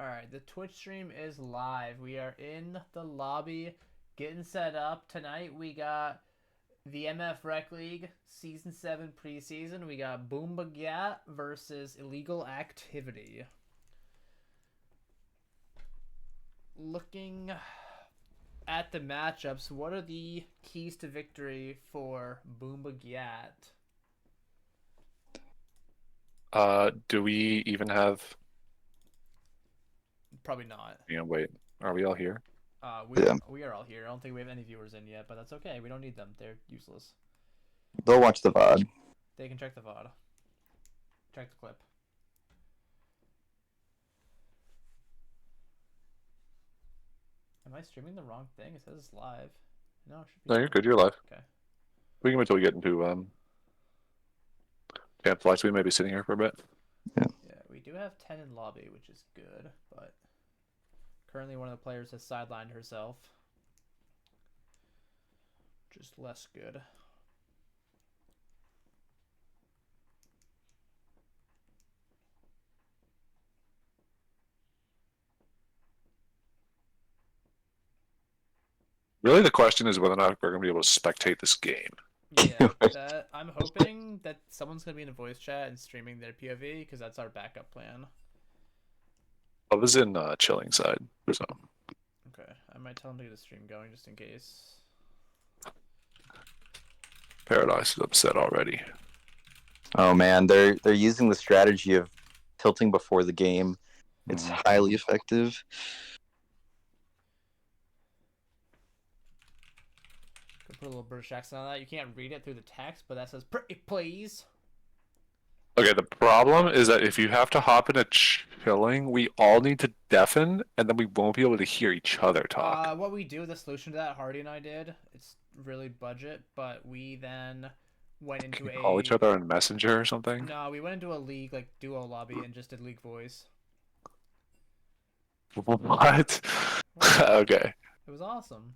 Alright, the Twitch stream is live. We are in the lobby getting set up. Tonight we got the MF Rec League Season 7 preseason. We got Bombogyatt versus Illegal Activity. Looking at the matchups, what are the keys to victory for Bombogyatt? Do we even have? Probably not. Wait. Are we all here? Yeah, We are all here. I don't think we have any viewers in yet, but that's okay. We don't need them. They're useless. they'll watch the VOD. They can check the VOD. Check the clip. Am I streaming the wrong thing? It says it's live. No, it should be. No, you're good. You're live. Okay. We can wait until we get into Campfly, so we may be sitting here for a bit. Yeah, we do have 10 in lobby, which is good, but currently one of the players has sidelined herself. Just less good. Really, the question is whether or not we're going to be able to spectate this game. Yeah, I'm hoping that someone's going to be in a voice chat and streaming their POV, because that's our backup plan. I was in chilling side, so. Okay, I might tell them to get a stream going just in case. Paradise is upset already. Oh man, they're using the strategy of tilting before the game. It's highly effective. Could put a little British accent on that. You can't read it through the text, but that says "pretty please." Okay, the problem is that if you have to hop into chilling, we all need to deafen, and then we won't be able to hear each other talk. What we do, the solution to that, Hardy and I did. It's really budget, but we then went into Can you call each other on Messenger or something? No, we went into a league like duo lobby and just did league voice. What? Okay. It was awesome.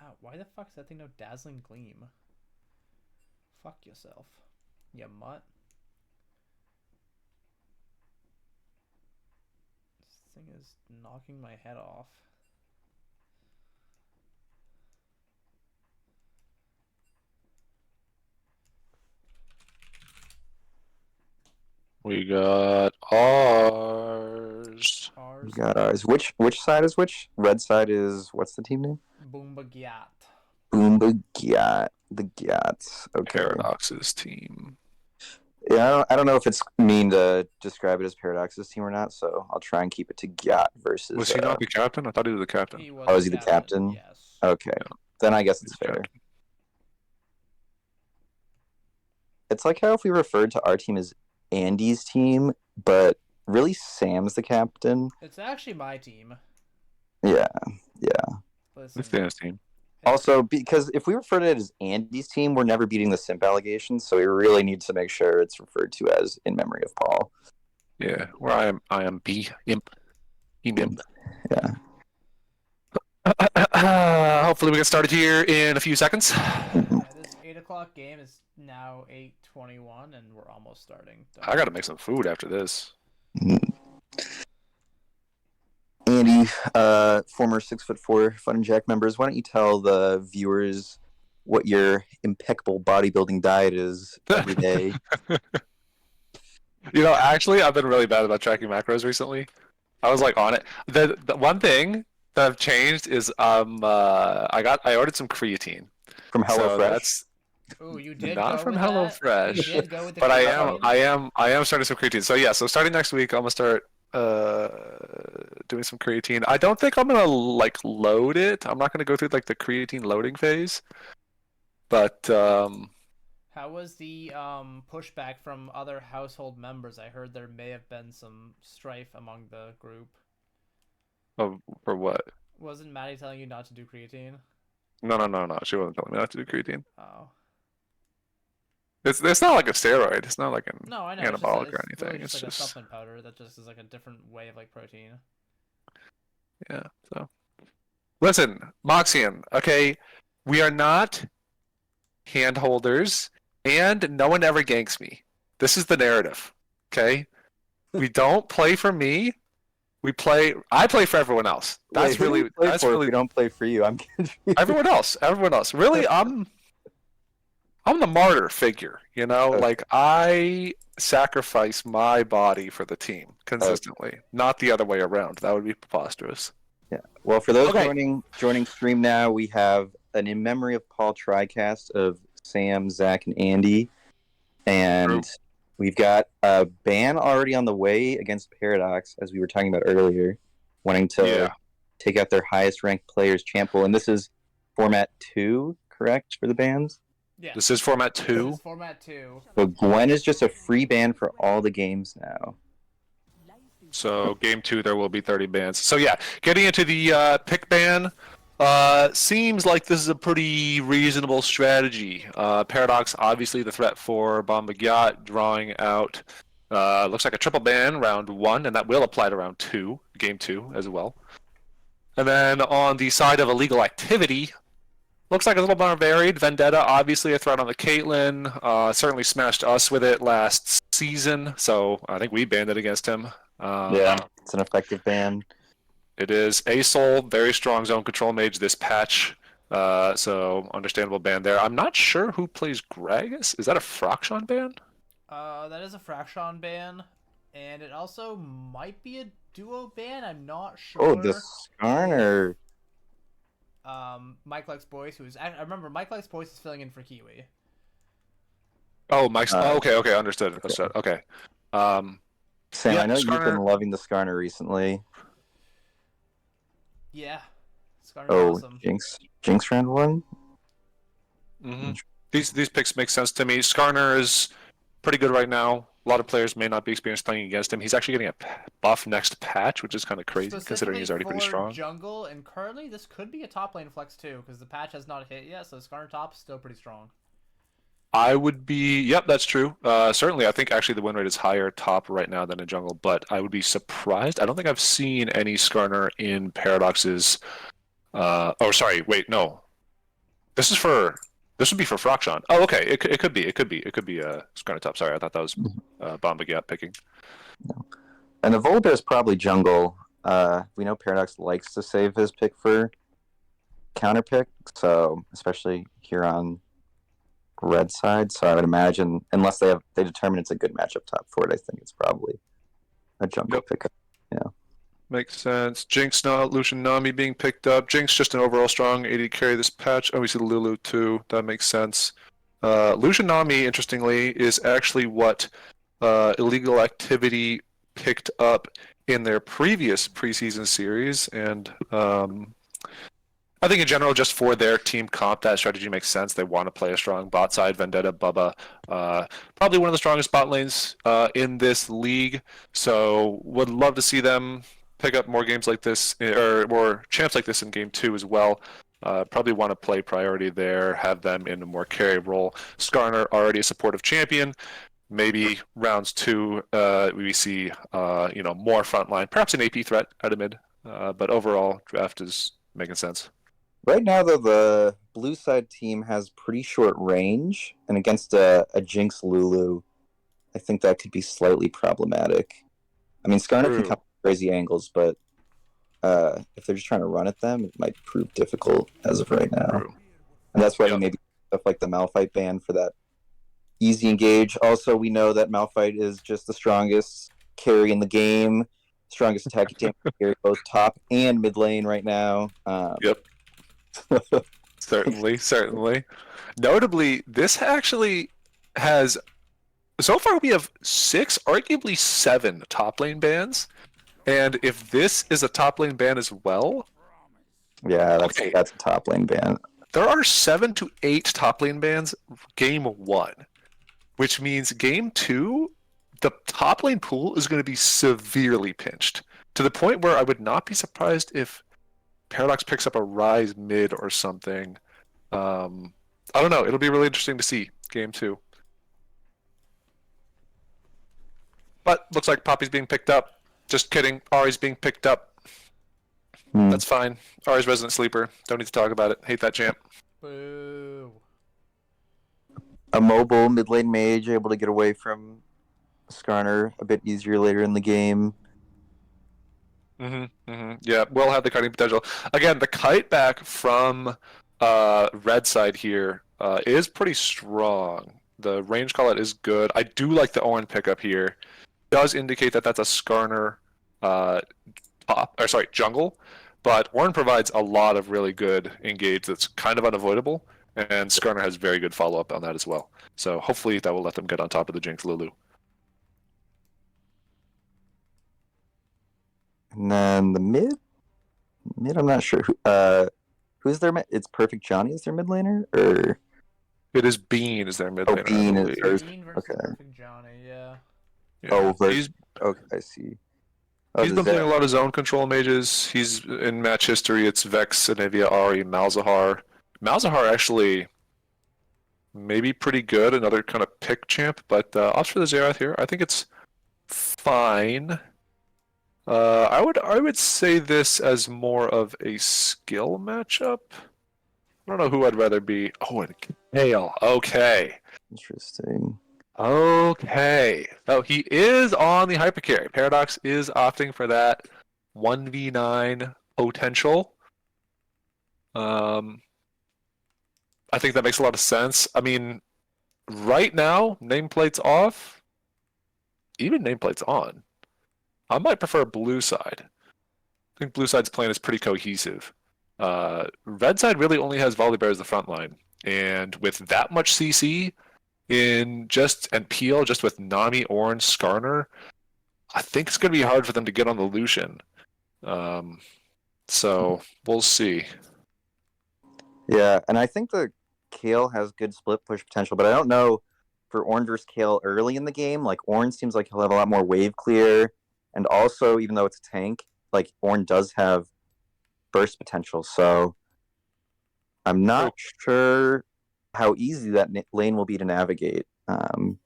Ow, why the fuck is that thing no dazzling gleam? Fuck yourself, you mutt. This thing is knocking my head off. We got ours. We got ours. Which side is which? Red side is what's the team name? Bombogyatt. Bombogyatt. The Gyats. Okay. Paradox's team. Yeah, I don't know if it's mean to describe it as Paradox's team or not, so I'll try and keep it to Gyat versus. Was he not the captain? I thought he was the captain. Is he the captain? Yes. Okay. Yeah. Then I guess it's fair. Captain. It's like how if we referred to our team as Andy's team, but really Sam's the captain. It's actually my team. Yeah. Listen, It's Dan's team. Also, because if we refer to it as Andy's team, we're never beating the simp allegations, so we really need to make sure it's referred to as in memory of Paul. Yeah, where I am B imp. Imp. Yeah. Hopefully we get started here in a few seconds. Yeah, this 8 o'clock game is now 8:21, and we're almost starting. I gotta make some food after this. Andy, former 6'4" Fun and Jack members, why don't you tell the viewers what your impeccable bodybuilding diet is every day? Actually, I've been really bad about tracking macros recently. I was like on it. The one thing that I've changed is I ordered some creatine From HelloFresh. That's Ooh, you did not go from with that? HelloFresh. You did go with the But I creatine? am starting some creatine. So yeah, so starting next week, I'm gonna start doing some creatine. I don't think I'm gonna like load it. I'm not gonna go through like the creatine loading phase. But How was the pushback from other household members? I heard there may have been some strife among the group. for what? Wasn't Maddie telling you not to do creatine? No. She wasn't telling me not to do creatine. Oh. It's not like a steroid. It's not like an No, I know. anabolic It's or anything. really It's just like a just supplement powder that just is like a different way of like protein. yeah. So listen, Moxian. Okay, we are not hand holders, and no one ever ganks me. This is the narrative. Okay? We don't play for me. I play for everyone else. That's Wait, who do you play that's for if really we don't play for you? I'm confused. everyone else. Everyone else. Really, I'm the martyr figure, you know? Okay. Like I sacrifice my body for the team consistently, not the other way around. That would be preposterous. Yeah. Well, for those Okay. joining stream now, we have an in memory of Paul TriCast of Sam, Zach, and Andy, and we've got a ban already on the way against Paradox, as we were talking about earlier, wanting to take out their highest ranked players, Chample, and this is format 2, correct, for the bans? Yeah. This is format This 2. is format 2. So Gwen is just a free ban for all the games now. So game 2, there will be 30 bans. So yeah, getting into the pick ban, seems like this is a pretty reasonable strategy. Paradox, obviously the threat for Bombogyatt, drawing out, looks like a triple ban round 1, and that will apply to round 2, game 2 as well. And then on the side of illegal activity, looks like a little more varied. Vendetta, obviously a threat on the Caitlyn, certainly smashed us with it last season, so I think we banned it against him. Yeah, it's an effective ban. It is Asol, very strong zone control mage this patch, so understandable ban there. I'm not sure who plays Gragas. Is that a Fraction ban? That is a Fraction ban, and it also might be a duo ban. I'm not sure. Oh, the Skarner. Mike Likes Boys, I remember Mike Likes Boys is filling in for Kiwi. Oh, Mike's. Okay, understood. Okay. Sam, yeah, I know you've Skarner. been loving the Skarner recently. Yeah, Skarner's awesome. Jinx round 1? Mm-hmm. These picks make sense to me. Skarner is pretty good right now. A lot of players may not be experienced playing against him. He's actually getting a buff next patch, which is kind of crazy considering he's already pretty strong. Jungle, and currently this could be a top lane flex too, because the patch has not hit yet, so Skarner top is still pretty strong. I would be, yep, that's true. Certainly, I think actually the win rate is higher top right now than in jungle, but I would be surprised. I don't think I've seen any Skarner in Paradox's. Oh, sorry, wait, no. This would be for Fraction. Oh, okay, it could be Skarner top. Sorry, I thought that was Bombogyatt picking. No. And the Volibear is probably jungle. We know Paradox likes to save his pick for counter pick, so especially here on red side, so I would imagine unless they determine it's a good matchup top for it, I think it's probably a jungle pickup. Yeah. Makes sense. Jinx, Lucian, Nami being picked up. Jinx just an overall strong AD carry this patch. Oh, we see the Lulu too. That makes sense. Lucian Nami, interestingly, is actually what Illegal Activity picked up in their previous preseason series, and I think in general, just for their team comp, that strategy makes sense. They want to play a strong bot side. Vendetta, Bubba, probably one of the strongest bot lanes in this league. So would love to see them pick up more games like this, or more champs like this in game 2 as well. Probably want to play priority there, have them in a more carry role. Skarner, already a supportive champion. Maybe rounds 2, we see more frontline, perhaps an AP threat out of mid. But overall, draft is making sense. Right now, though, the blue side team has pretty short range, and against a Jinx Lulu, I think that could be slightly problematic. I mean, Skarner can come from crazy angles, but if they're just trying to run at them, it might prove difficult as of right now. True. And that's why we maybe stuff like the Malphite ban for that easy engage. Also, we know that Malphite is just the strongest carry in the game, strongest attacking damage carry both top and mid lane right now. Yep. Certainly. Notably, this actually has, so far we have 6, arguably 7 top lane bans, and if this is a top lane ban as well, yeah, that's a top lane ban. There are 7 to 8 top lane bans game 1, which means game 2, the top lane pool is going to be severely pinched to the point where I would not be surprised if Paradox picks up a Rise mid or something. I don't know. It'll be really interesting to see game 2. But looks like Poppy's being picked up. Just kidding. Ari's being picked up. That's fine. Ari's resident sleeper. Don't need to talk about it. Hate that champ. Boo. a mobile mid lane mage able to get away from Skarner a bit easier later in the game. Yeah, will have the kiting potential. Again, the kite back from red side here is pretty strong. The range call out is good. I do like the Owen pickup here. Does indicate that that's a Skarner jungle, but Ornn provides a lot of really good engage that's kind of unavoidable, and Skarner has very good follow up on that as well. So hopefully that will let them get on top of the Jinx Lulu. And then the mid, I'm not sure who's their mid. It's Perfect Johnny is their mid laner, or It is Bean is their mid laner. Bean is Bean versus okay. Perfect Johnny, yeah. Versus, okay, I see. He's been playing a lot of zone control mages. He's in match history. It's Vex, Anivia, Ahri, Malzahar. Malzahar actually maybe pretty good, another kind of pick champ, but opts for the Xerath here. I think it's fine. I would say this as more of a skill matchup. I don't know who I'd rather be. Oh, and Kale. Okay. Interesting. Okay. So he is on the hypercarry. Paradox is opting for that 1v9 potential. I think that makes a lot of sense. I mean, right now, nameplate's off. Even nameplate's on. I might prefer blue side. I think blue side's plan is pretty cohesive. Red side really only has Volibear as the front line. And with that much CC and Peel just with Nami, Ornn, Skarner, I think it's going to be hard for them to get on the Lucian. So we'll see. Yeah, and I think the Kale has good split push potential, but I don't know for Ornn versus Kale early in the game. Like Ornn seems like he'll have a lot more wave clear, and also even though it's a tank, like Ornn does have burst potential. So I'm not sure how easy that lane will be to navigate. True,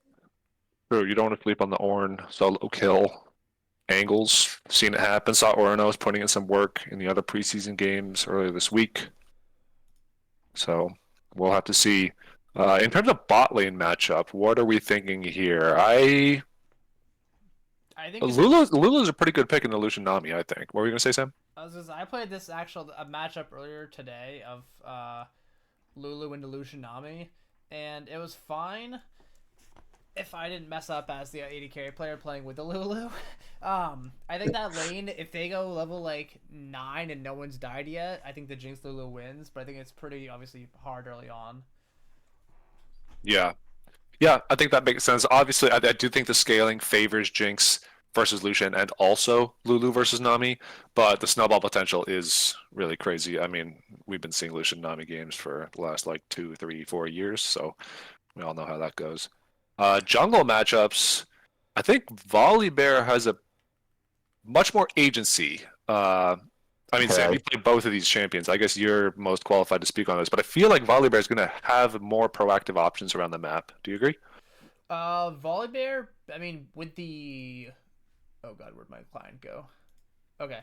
you don't want to sleep on the Ornn solo kill angles. Seen it happen. Saw Oronos putting in some work in the other preseason games earlier this week. So we'll have to see. In terms of bot lane matchup, what are we thinking here? I think Lulu's a pretty good pick in the Lucian Nami, I think. What were you going to say, Sam? I played this a matchup earlier today of Lulu into Lucian Nami, and it was fine if I didn't mess up as the AD carry player playing with the Lulu. I think that lane, if they go level like 9 and no one's died yet, I think the Jinx Lulu wins, but I think it's pretty obviously hard early on. Yeah, I think that makes sense. Obviously, I do think the scaling favors Jinx versus Lucian and also Lulu versus Nami, but the snowball potential is really crazy. I mean, we've been seeing Lucian Nami games for the last like 2, 3, 4 years, so we all know how that goes. Jungle matchups, I think Volibear has a much more agency. I mean, Sam, you play both of these champions. I guess you're most qualified to speak on this, but I feel like Volibear is going to have more proactive options around the map. Do you agree? Volibear, I mean, with the... Oh god, where'd my client go? Okay.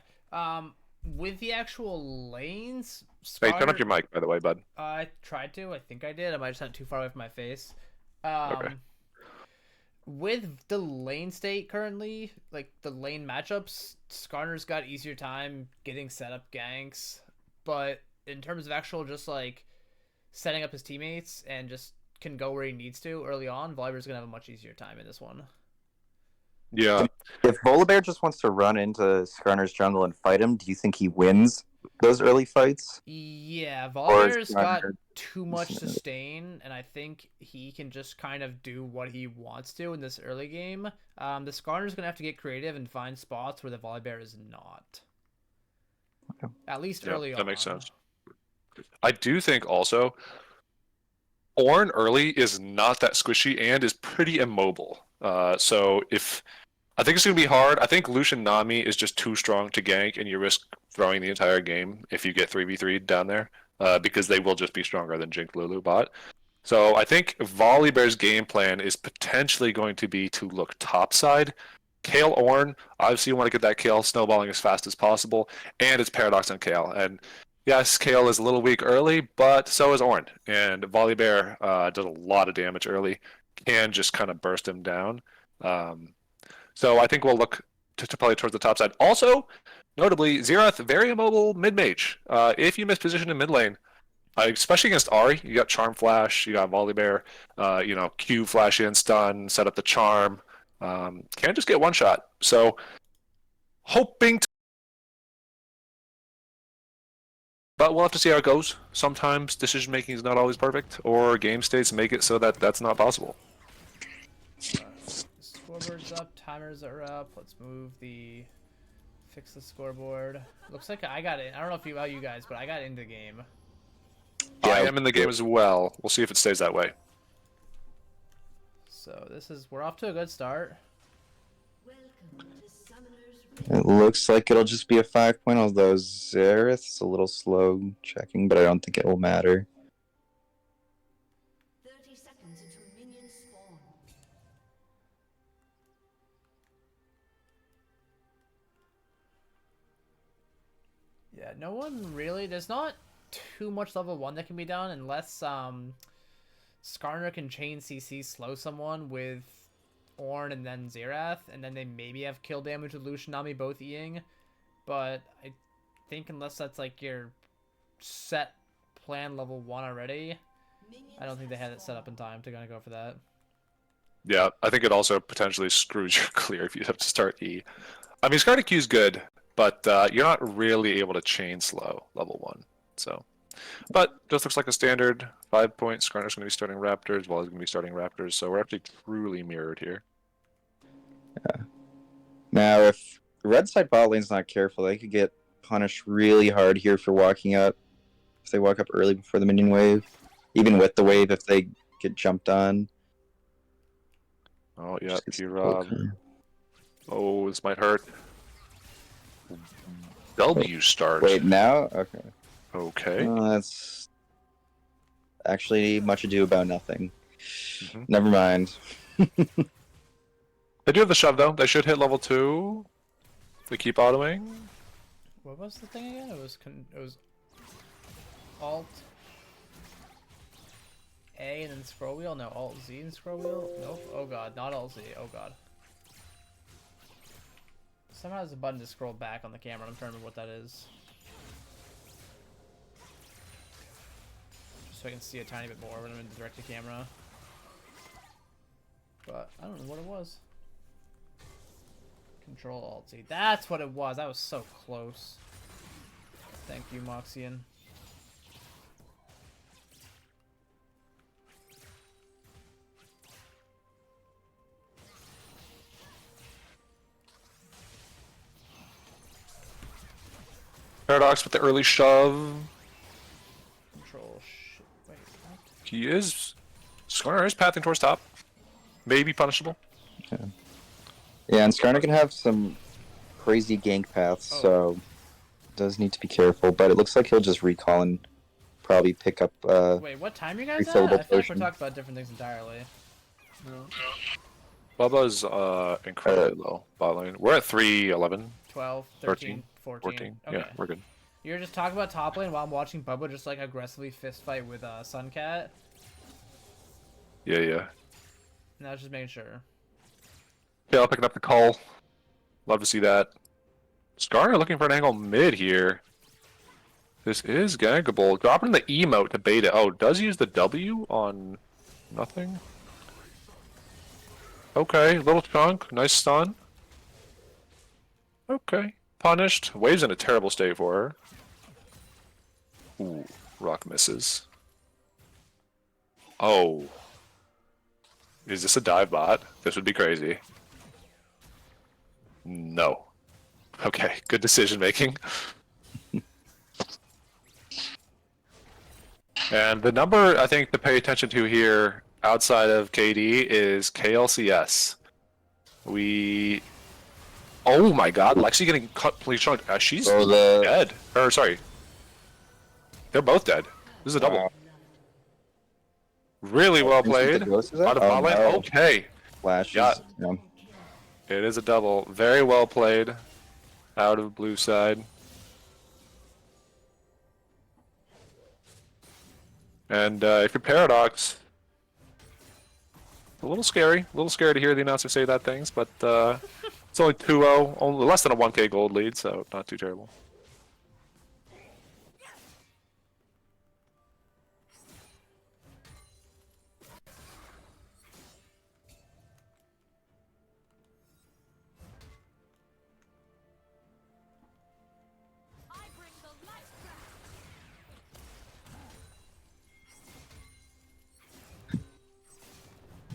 With the actual lanes... Hey, turn up your mic, by the way, bud. I tried to. I think I did. I might just have it too far away from my face. Okay. With the lane state currently, like the lane matchups, Skarner's got easier time getting set up ganks, but in terms of actual just like setting up his teammates and just can go where he needs to early on, Volibear's gonna have a much easier time in this one. Yeah. If Volibear just wants to run into Skarner's jungle and fight him, do you think he wins those early fights? Yeah, Volibear's got too much sustain, and I think he can just kind of do what he wants to in this early game. The Skarner's gonna have to get creative and find spots where the Volibear is not. Okay. At least early on. That makes sense. I do think also Ornn early is not that squishy and is pretty immobile. So I think it's going to be hard. I think Lucian Nami is just too strong to gank, and you risk throwing the entire game if you get 3v3 down there, because they will just be stronger than Jinx Lulu bot. So I think Volibear's game plan is potentially going to be to look topside. Kale Ornn, obviously you want to get that Kale snowballing as fast as possible, and it's Paradox on Kale. And Yes, Kale is a little weak early, but so is Ornn. And Volibear does a lot of damage early. Can just kind of burst him down. Um, so I think we'll look to play towards the top side. Also, notably, Xerath, very immobile mid-mage. If you miss position in mid lane, especially against Ahri, you got Charm Flash, you got Volibear, Q flash in, stun, set up the Charm. Can just get one shot. So hoping to, but we'll have to see how it goes. Sometimes decision making is not always perfect, or game states make it so that that's not possible. Scoreboard's up, timers are up. Let's fix the scoreboard. Looks like I got it. I don't know about you guys, but I got into the game. Yeah, I am in the game as well. We'll see if it stays that way. So we're off to a good start. It looks like it'll just be a 5-point, although Xerath's a little slow checking, but I don't think it will matter. 30 seconds until minions spawn. Yeah, no one really. There's not too much level 1 that can be done unless Skarner can chain CC slow someone with Ornn and then Xerath, and then they maybe have kill damage with Lucian Nami both Eing. But I think unless that's like your set plan level 1 already, I don't think they had it set up in time to gonna go for that. Yeah, I think it also potentially screws your clear if you have to start E. I mean, Skarner Q is good, but you're not really able to chain slow level 1. So, but this looks like a standard 5-point. Skarner's going to be starting Raptors, Wally's going to be starting Raptors, so we're actually truly mirrored here. Yeah. Now, if red side bot lane's not careful, they could get punished really hard here for walking up. If they walk up early before the minion wave, even with the wave, if they get jumped on. Oh yeah, P-Rob. Oh, this might hurt. W start. Wait, now? Okay. Okay. That's actually much ado about nothing. Mm-hmm. Never mind. They do have the shove though. They should hit level 2. They keep autoing. What was the thing again? It was Alt A and then scroll wheel. No, Alt Z and scroll wheel. Nope. Oh god, not Alt Z. Oh god. Somehow there's a button to scroll back on the camera. I'm trying to remember what that is. Just so I can see a tiny bit more when I'm in the direct to camera. But I don't know what it was. Control Alt Z. That's what it was. That was so close. Thank you, Moxian. Paradox with the early shove. Control. Wait, what? He is. Skarner is pathing towards top. Maybe punishable. Okay. Yeah, and Skarner can have some crazy gank paths, so does need to be careful. But it looks like he'll just recall and probably pick up. Wait, what time you guys at? refillable I feel like we're potion. talking about different things entirely. Bubba's incredibly low bot lane. We're at 3-11. 12, 13, 14. 14. Okay. Yeah, we're good. You're just talking about top lane while I'm watching Bubba just like aggressively fist fight with Suncat. Yeah, yeah. And I was just making sure. Kale picking up the call. Love to see that. Skarner looking for an angle mid here. This is gankable. Dropping the emote to bait it. Oh, does he use the W on nothing? Okay, little chunk. Nice stun. Okay. Punished. Wave's in a terrible state for her. Ooh, rock misses. Oh. Is this a dive bot? This would be crazy. No. Okay, good decision making. And the number I think to pay attention to here outside of KD is KLCS. Oh my god, Lexi getting cut, please show she's dead. Or sorry. They're both dead. This is a double. Really well played. Out of bot lane. No. Okay. Flash. Yeah. Yeah. It is a double. Very well played. Out of blue side. And if you're Paradox, a little scary. A little scary to hear the announcer say that things, but it's only 2-0, only less than a 1k gold lead, so not too terrible.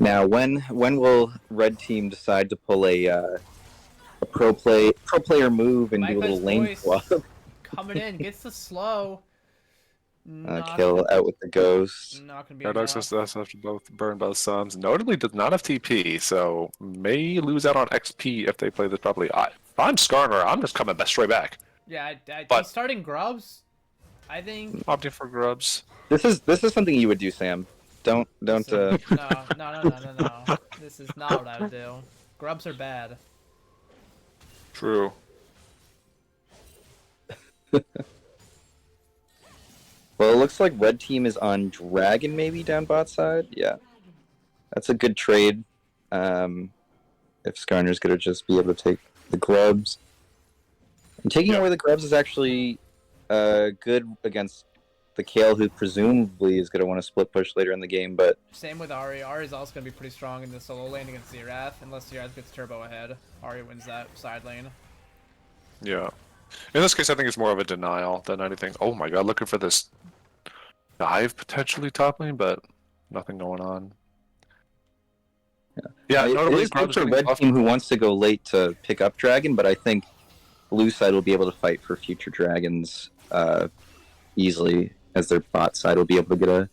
Now, when will Red Team decide to pull a pro player move and do a little lane swap? Coming in, gets the slow. Kill out with the ghost. Not gonna be Paradox enough. has to both burn both sums. Notably, does not have TP, so may lose out on XP if they play this properly. If I'm Skarner, I'm just coming straight back. Yeah, But- starting Grubs. I think. Opting for grubs. This is something you would do, Sam. Don't. No. This is not what I would do. Grubs are bad. True. Well, it looks like Red Team is on Dragon, maybe down bot side. Yeah, that's a good trade. If Skarner's gonna just be able to take the grubs, and taking away the grubs is actually good against the Kale, who presumably is gonna want to split push later in the game. But Same with Ari. Ari's also gonna be pretty strong in the solo lane against Zerath, unless Zerath gets turbo ahead. Ari wins that side lane. Yeah. In this case, I think it's more of a denial than anything. Oh my god, looking for this dive potentially top lane, but nothing going on. Yeah, it notably, is good Grub's for getting Red buffed. Team, who wants to go late to pick up Dragon. But I think Blue side will be able to fight for future Dragons easily, as their bot side will be able to get a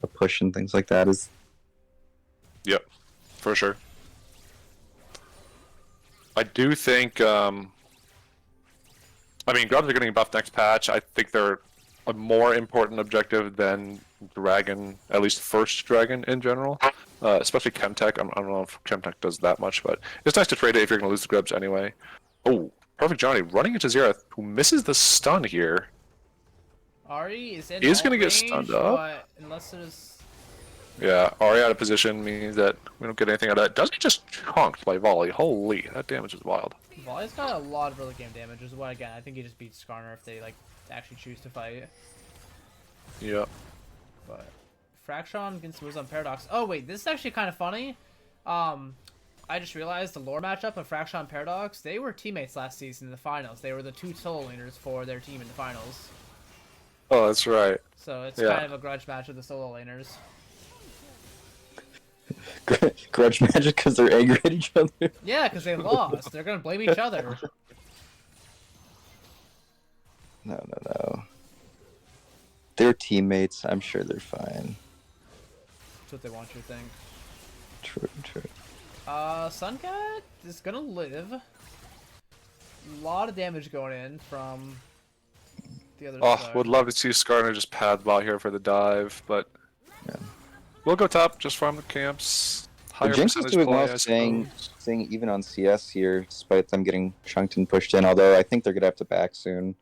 push and things like that. Yep, for sure. I do think, I mean, Grubs are getting buffed next patch. I think they're a more important objective than Dragon, at least first Dragon in general. Especially Chemtech. I don't know if Chemtech does that much, but it's nice to trade it if you're going to lose the Grubs anyway. Oh, Perfect Johnny running into Zerath, who misses the stun here. Ari is in. He's going to get stunned up. But unless there's. Yeah, Ari out of position means that we don't get anything out of that. Doesn't get just chunked by Volley. Holy, that damage is wild. Volley's got a lot of early game damage, as well. Again, I think he just beats Skarner if they actually choose to fight. Yeah. But Fraction against moves on Paradox. Oh wait, this is actually kind of funny. I just realized the lore matchup of Fraction and Paradox. They were teammates last season in the finals. They were the two solo laners for their team in the finals. Oh, that's right. So it's Yeah. kind of a grudge match of the solo laners. Grudge magic because they're angry at each other. Yeah, because they lost. They're gonna blame each other. No. They're teammates. I'm sure they're fine. That's what they want you to think. True. Suncat is gonna live. A lot of damage going in from the other Oh, side. would love to see Skarner just pad bot here for the dive, but Yeah. we'll go top, just farm the camps. Higher Jinx is percentage doing play, well, I staying suppose. even on CS here, despite them getting chunked and pushed in. Although I think they're gonna have to back soon.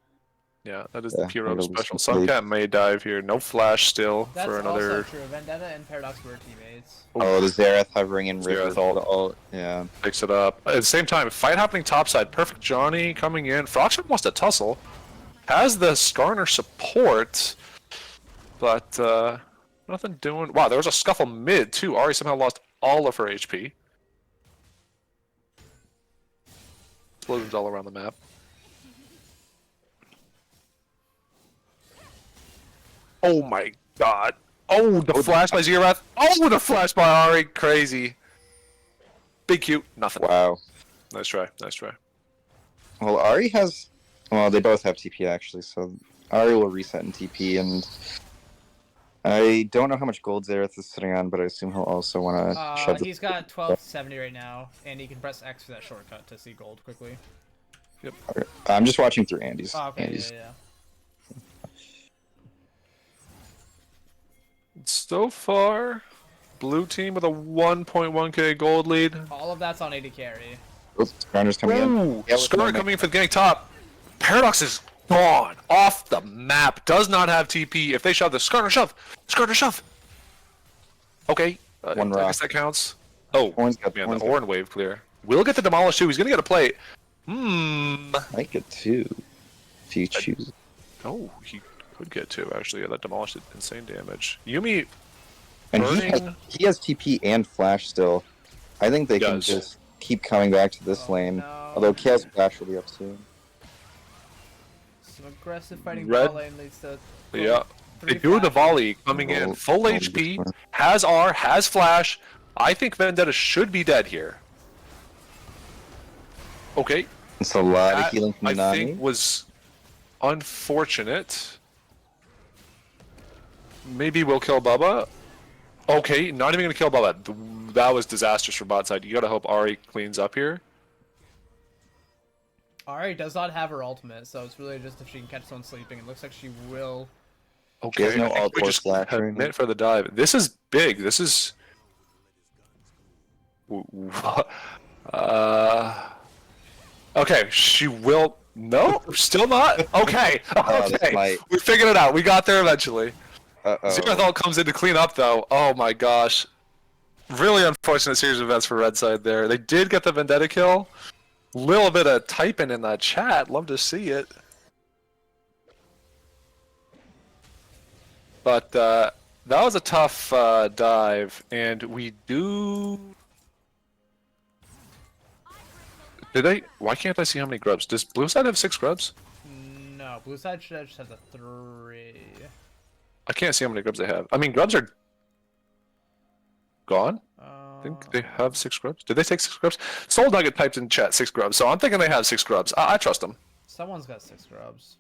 Yeah, that is Yeah, the hero it'll special. be complete. Suncat may dive here. No flash still That's for also another. true. Vendetta and Paradox were teammates. Oh, the Zerath hovering in River. Zerath ult. Yeah. Picks it up. At the same time, fight happening topside. Perfect Johnny coming in. Froxon wants to tussle. Has the Skarner support, but nothing doing. Wow, there was a scuffle mid too. Ari somehow lost all of her HP. Explosions all around the map. Oh my god. Oh, the flash by Zerath. Oh, the flash by Ari. Crazy. Big Q. Nothing. Wow. Nice try. Nice try. Well, Ari has. Well, they both have TP actually, so Ari will reset in TP, and I don't know how much gold Zerath is sitting on, but I assume he'll also want to shove the. He's got 1270 right now, and he can press X for that shortcut to see gold quickly. I'm just watching through Andy's. Oh, okay, Andy's. yeah. So far, blue team with a 1.1k gold lead. All of that's on AD carry. Oops, Skarner's coming in. Ooh, Yeah, with Skarner no coming in for getting top. Paradox is gone off the map. Does not have TP. If they shove the Skarner shove, Skarner shove. Okay, One I rock. guess that counts. Oh, Horn's got- man, Horn's the got- Horn wave clear. Will get the demolish too. He's gonna get a plate. Might get 2 if he chooses. Oh, he could get 2 actually. Yeah, that demolished did insane damage. Yumi, And burning. he has TP and flash still. I think they can Does. just keep coming back to this lane. no. Although Chaos Flash will be up soon. Some aggressive fighting Red- bot lane leads to. Yeah. They 3 do the flashes. volley coming in full HP, has R, has flash. I think Vendetta should be dead here. Okay, It's a lot of that healing from I Nami. think was unfortunate. Maybe we'll kill Bubba. Okay, not even gonna kill Bubba. That was disastrous for bot side. You gotta hope Ari cleans up here. Ari does not have her ultimate, so it's really just if she can catch someone sleeping. It looks like she will. Okay, has no I think alt we or just flash or anything. commit for the dive. This is big. This is. Okay, she will. No, still not. Okay, Oh, this okay. might- We figured it out. We got there eventually. Uh-oh. Zerathal comes in to clean up though. Oh my gosh. Really unfortunate series of events for Red Side there. They did get the Vendetta kill. Little bit of typing in that chat. Love to see it. But that was a tough dive, and we do. Did they? Why can't I see how many grubs? Does Blue Side have 6 grubs? No, blue side should just has a 3. I can't see how many grubs they have. I mean, grubs are gone. I think they have 6 grubs. Did they take 6 grubs? Soul Nugget typed in chat 6 grubs, so I'm thinking they have 6 grubs. I trust them. Someone's got 6 grubs.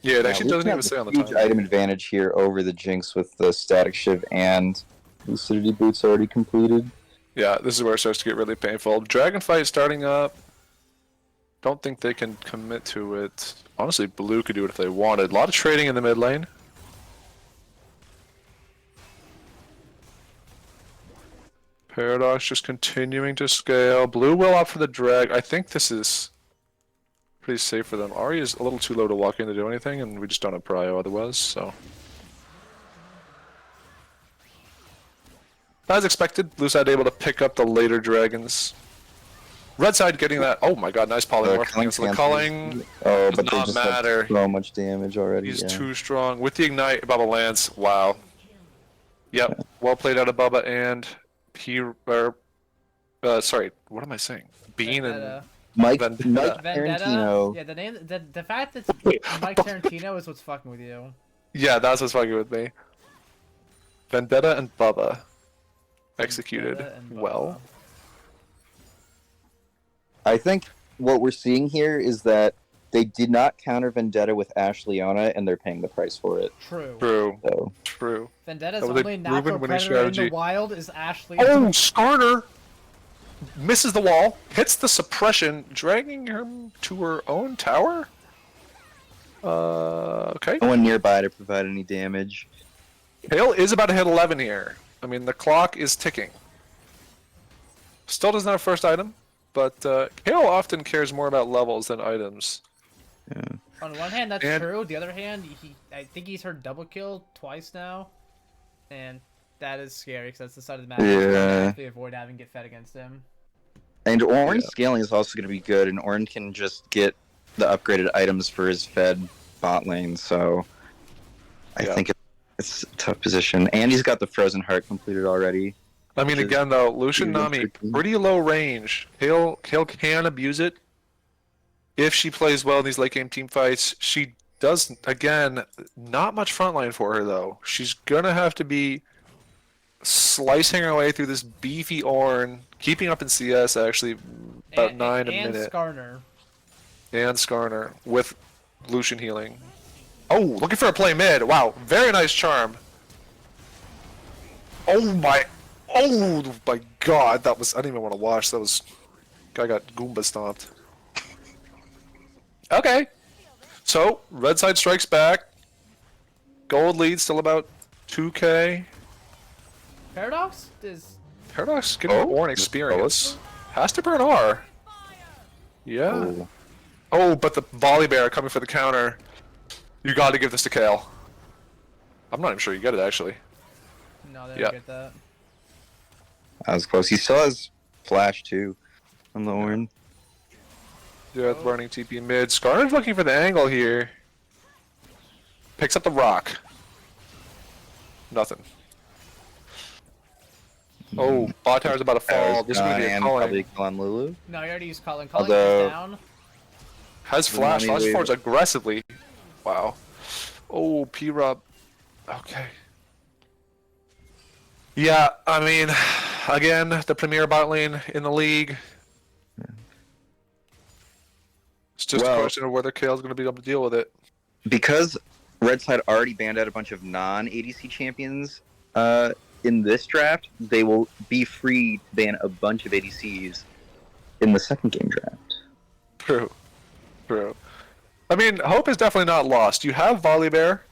Yeah, it Yeah, actually we doesn't have even say on the huge time. item advantage here over the Jinx with the Static Shiv and Lucidity Boots already completed. Yeah, this is where it starts to get really painful. Dragon fight starting up. Don't think they can commit to it. Honestly, Blue could do it if they wanted. A lot of trading in the mid lane. Paradox just continuing to scale. Blue will opt for the drag. I think this is pretty safe for them. Ahri is a little too low to walk in to do anything, and we just don't have prio otherwise, so. As expected, blue side able to pick up the later dragons. Red side getting that. Oh my god, nice polymorph against the culling. Oh, Does but they not just matter. have so much damage already. He's yeah. too strong. With the ignite, Bubba lands. Wow. Yep. Well played out of Bubba and sorry, what am I saying? Bean and Vendetta. Mike Vendetta. Vendetta. Tarantino. Yeah, the name, the fact that Wait. Mike Tarantino is what's fucking with you. yeah, that's what's fucking with me. Vendetta and Bubba executed Vendetta and Bubba. well. I think what we're seeing here is that they did not counter Vendetta with Ash Leona, and they're paying the price for it. True. True. So True. Vendetta's That was a only proven natural winning predator in strategy. the wild is Ashley. Oh, Skarner misses the wall, hits the suppression, dragging him to her own tower. Okay. no one nearby to provide any damage. Hale is about to hit 11 here. I mean, the clock is ticking. Still doesn't have first item, but Hale often cares more about levels than items. On one hand, that's And- true. The other hand, I think he's heard double kill twice now, and that is scary because that's the side of the map he's going to Yeah. actively avoid having get fed against him. And Orange Yeah. scaling is also going to be good, and Orange can just get the upgraded items for his fed bot lane, so I Yeah. think it's a tough position. And he's got the Frozen Heart completed already. I mean, Which is again, though, Lucian really Nami, tricky. pretty low range. Hale can abuse it if she plays well in these late game team fights. She does, again, not much frontline for her, though. She's going to have to be slicing her way through this beefy Ornn, keeping up in CS, actually, about 9 a and minute. Skarner. And Skarner with Lucian healing. Oh, looking for a play mid. Wow, very nice charm. Oh my god, that was, I didn't even want to watch. That was, guy got Goomba stomped. Okay. So, red side strikes back. Gold lead still about 2k. Paradox is Paradox getting Oh, Ornn experience. Has to burn R. Yeah. Oh. Oh, but the volley bear coming for the counter. You got to give this to Kale. I'm not even sure you get it actually. No, they don't Yeah. get that. That was close. He still has flash too on the Ornn. Yeah, running TP mid. Skarner's looking for the angle here. Picks up the rock. Nothing. Oh, bot tower's about to fall. This is going to be a and probably calling. kill on Lulu. No, he already used Culling. Culling Although- is down. Has The flash. Nami Flash wave. forwards aggressively. Wow. Oh, P-Rob. Okay. Yeah, I mean, again, the premier bot lane in the league. It's just a Well- question of whether Kale's going to be able to deal with it. Because Red Side already banned out a bunch of non-ADC champions in this draft, they will be free to ban a bunch of ADCs in the second game draft. True. True. I mean, hope is definitely not lost. You have Volley Bear.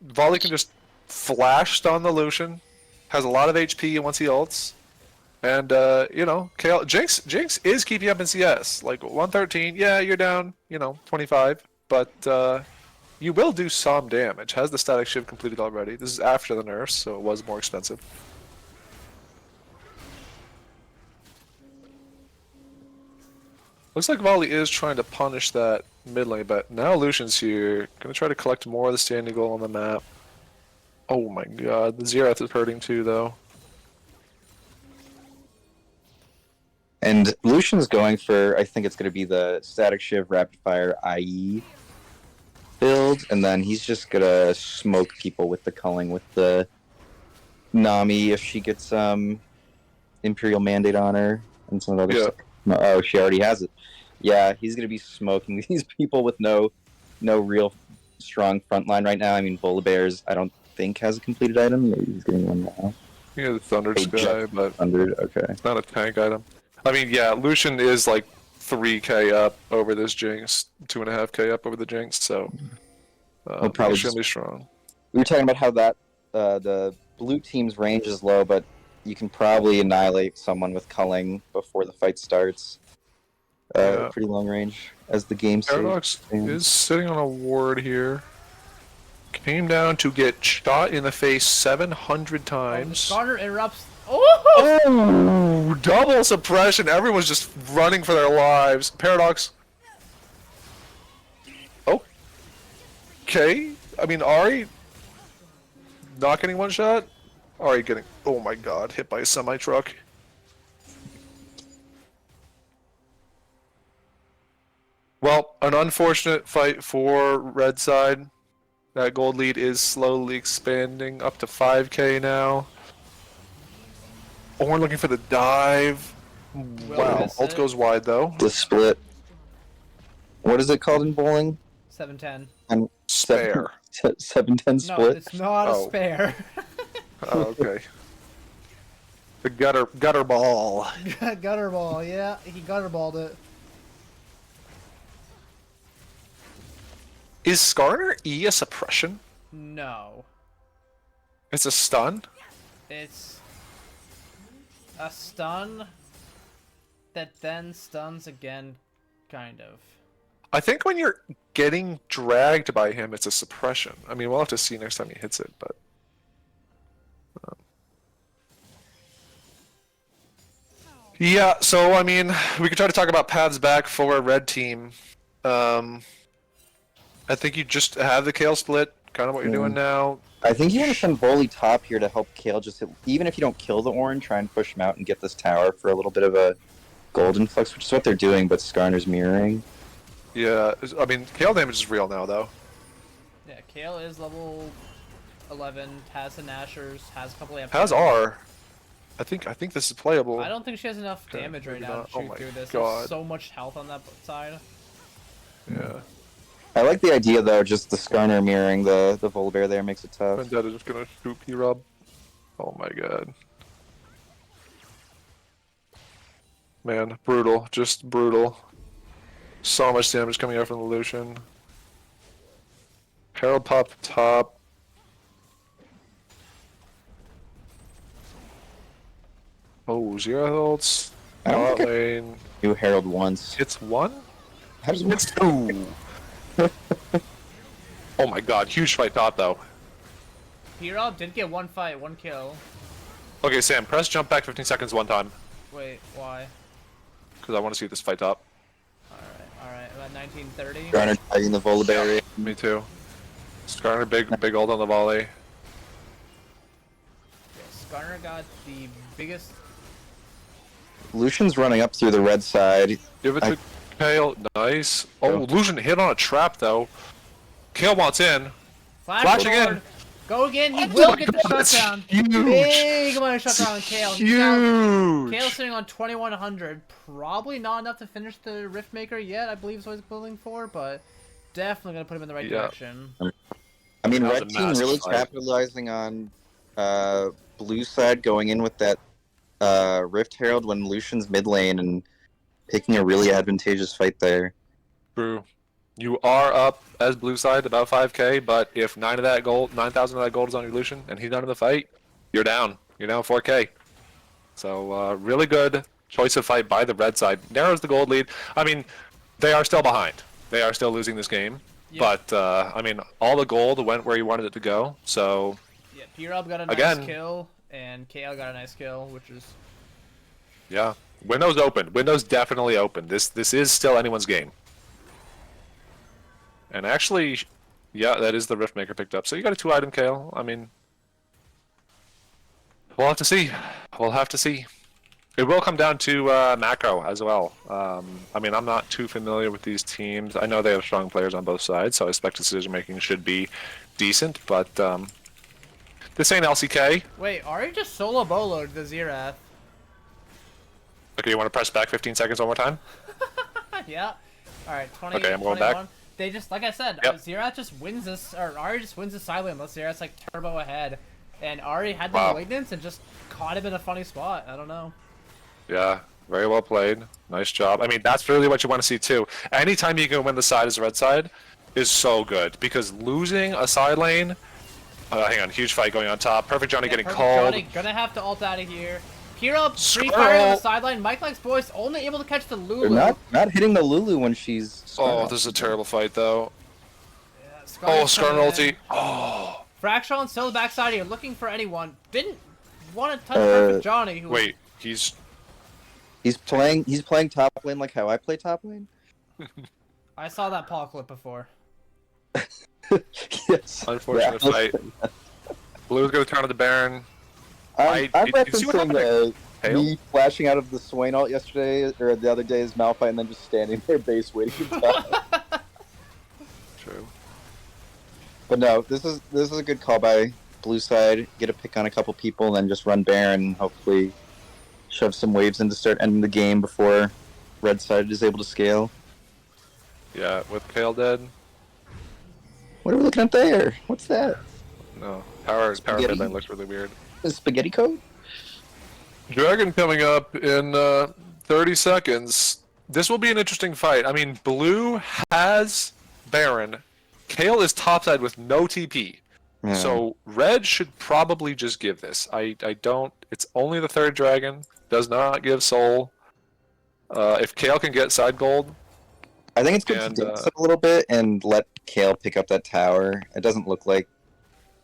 Volley can just flash stun the Lucian. Has a lot of HP once he ults. And, you know, Kale, Jinx is keeping up in CS. Like, 113, yeah, you're down, 25. But, you will do some damage. Has the static shift completed already. This is after the nerfs, so it was more expensive. Looks like Volley is trying to punish that mid lane, but now Lucian's here. Gonna try to collect more of the standing goal on the map. Oh my god, the Xerath is hurting too, though. And Lucian's going for, I think it's going to be the Static Shiv Rapid Fire IE build, and then he's just going to smoke people with the culling with the Nami if she gets Imperial Mandate on her and some other Yeah. stuff. No, oh, she already has it. Yeah, he's going to be smoking these people with no real strong front line right now. I mean, Volibear's, I don't think has a completed item. Maybe he's getting one now. Yeah, the Thunder Hey, Sky, Jeff. but 100, okay. it's not a tank item. I mean, yeah, Lucian is like 3k up over this Jinx, 2.5k up over the Jinx, so Well, probably extremely strong. We were talking about how that the blue team's range is low, but you can probably annihilate someone with culling before the fight starts. Yeah. Pretty long range as the game stays. Paradox is sitting on a ward here. Came down to get shot in the face 700 times. Skarner interrupts. Oh! Oh, double suppression. Everyone's just running for their lives. Paradox. Okay. I mean, Ari not getting one shot. Ari getting, oh my god, hit by a semi-truck. Well, an unfortunate fight for Red Side. That gold lead is slowly expanding up to 5k now. Ornn looking for the dive. Wow, miss ult it. goes wide though. The split. What is it called in bowling? 710. Spare. 7-10 No, split. it's not Oh. a spare. Oh, okay. The gutter ball. Gutter ball, yeah, he gutter balled it. Is Skarner E a suppression? No, It's a stun? it's a stun that then stuns again, kind of. I think when you're getting dragged by him, it's a suppression. I mean, we'll have to see next time he hits it, but... Yeah, so, I mean, we could try to talk about paths back for a red team. I think you just have the Kale split, kind of what you're doing now. I think you want to send Bully top here to help Kale. Even if you don't kill the Ornn, try and push him out and get this tower for a little bit of a golden flex, which is what they're doing, but Skarner's mirroring. Yeah, I mean, Kale damage is real now, though. Yeah, Kale is level 11, has the Nashers, has a couple of... Has R. I think this is playable. I don't think she has enough Okay, damage right maybe now not. to Oh shoot my through this. God. There's so much health on that side. Yeah. I like the idea, though, just the Skarner mirroring the Volibear there makes it tough. Vendetta just gonna shoot P-Rob. Oh my god. Man, brutal. Just brutal. So much damage coming out from the Lucian. Herald pop top. Oh, Xerath ults. I don't Bot think I lane. knew Herald once. It's one? How does It's ooh. Oh my god, huge fight top though. P-Rob did get one fight, one kill. Okay, Sam, press jump back 15 seconds one time. Wait, why? Because I want to see this fight top. Alright, about 1930. Garner tagging the Volaberry? Me too. Skarner big ult on the volley. Yeah, Skarner got the biggest. Lucian's running up through the red side. Give it to Kale. Nice. Oh, Lucian hit on a trap though. Kale wants in. Flashing forward. in. Go again. He Oh will my get the God, that's shutdown. huge. Big amount of shutdown on Kale. Huge. Kale's sitting on 2100. Probably not enough to finish the Riftmaker yet, I believe is what he's building for, but definitely going to put him in the right direction. I mean, That was red a team massive really fight. capitalizing on blue side going in with that Rift Herald when Lucian's mid lane and picking a really advantageous fight there. True. You are up as blue side about 5k, but if 9,000 of that gold is on your Lucian and he's not in the fight, you're down. You're down 4k. So really good choice of fight by the red side. Narrows the gold lead. I mean, they are still behind. They are still losing this game. Yep. But I mean, all the gold went where you wanted it to go. So Yeah, P-Rob got a nice Again. kill, and Kale got a nice kill, which is... yeah, windows open. Windows definitely open. This is still anyone's game. And actually, yeah, that is the Riftmaker picked up. So you got a 2-item Kale. I mean, we'll have to see. We'll have to see. It will come down to macro as well. I mean, I'm not too familiar with these teams. I know they have strong players on both sides, so I expect decision making should be decent. But this ain't LCK. Wait, Ari just solo boloed the Xerath. Okay, you want to press back 15 seconds one more time? Yeah. Alright, 20, Okay, I'm going 21. back. They just, like I said, Yep. Xerath just wins this, or Ari just wins the side lane unless Xerath's like turbo ahead. And Ari had the Wow. malignance and just caught him in a funny spot. I don't know. Yeah, very well played. Nice job. I mean, that's really what you want to see too. Anytime you can win the side as red side is so good because losing a side lane. Hang on, huge fight going on top. Perfect Johnny getting Perfect called. Johnny gonna have to ult out of here. Hero free Squirrel. fire on the sideline. Mike Likes Boys only able to catch the They're Lulu. not hitting the Lulu when she's. Oh, this is a terrible fight though. Yeah, Oh, Skarner's Skarner coming ulti. in. Oh, Fraction still the backside here, looking for anyone. Didn't want to touch Perfect Johnny. Who wait, he's He's playing top lane like how I play top lane. I saw that Paul clip before. Yes. unfortunate Yeah. fight. Blue's gonna turn to the Baron. I'm did you see what happened referencing to Hale? me flashing out of the Swain ult yesterday or the other day's Malphite and then just standing there base waiting to die. True. But no, this is a good call by blue side. Get a pick on a couple people and then just run Baron and hopefully shove some waves in to start ending the game before red side is able to scale. Yeah, with Kale dead. What are we looking at there? What's that? No, power Spaghetti? mid lane looks really weird. Is spaghetti code? Dragon coming up in 30 seconds. This will be an interesting fight. I mean, blue has Baron. Kale is topside with no TP. Yeah. So red should probably just give this. I don't. It's only the third dragon. Does not give soul. If Kale can get side gold, I think it's good and, to dance up a little bit and let Kale pick up that tower. It doesn't look like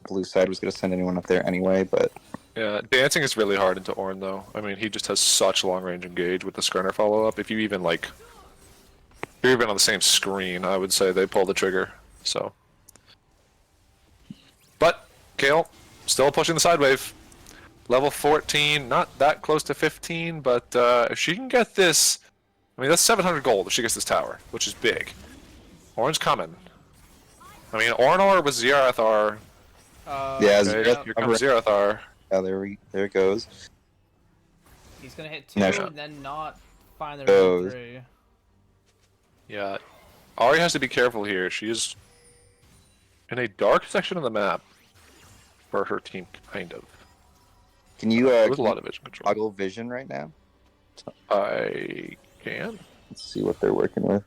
blue side was going to send anyone up there anyway, but yeah, dancing is really hard into Ornn though. I mean, he just has such long range engage with the Skarner follow up. If you even like, if you're even on the same screen, I would say they pull the trigger. So, but Kale still pushing the side wave. Level 14, not that close to 15, but if she can get this, I mean that's 700 gold if she gets this tower, which is big. Ornn's coming. I mean, Ornor with Xerath yeah, okay, Xerath here comes Xerath. yeah, there it goes. He's gonna hit 2 No. and then not find the Goes. room 3. Yeah, Ahri has to be careful here. She is in a dark section of the map for her team, kind of. Can you With a lot of vision control. toggle vision right now? I can. Let's see what they're working with.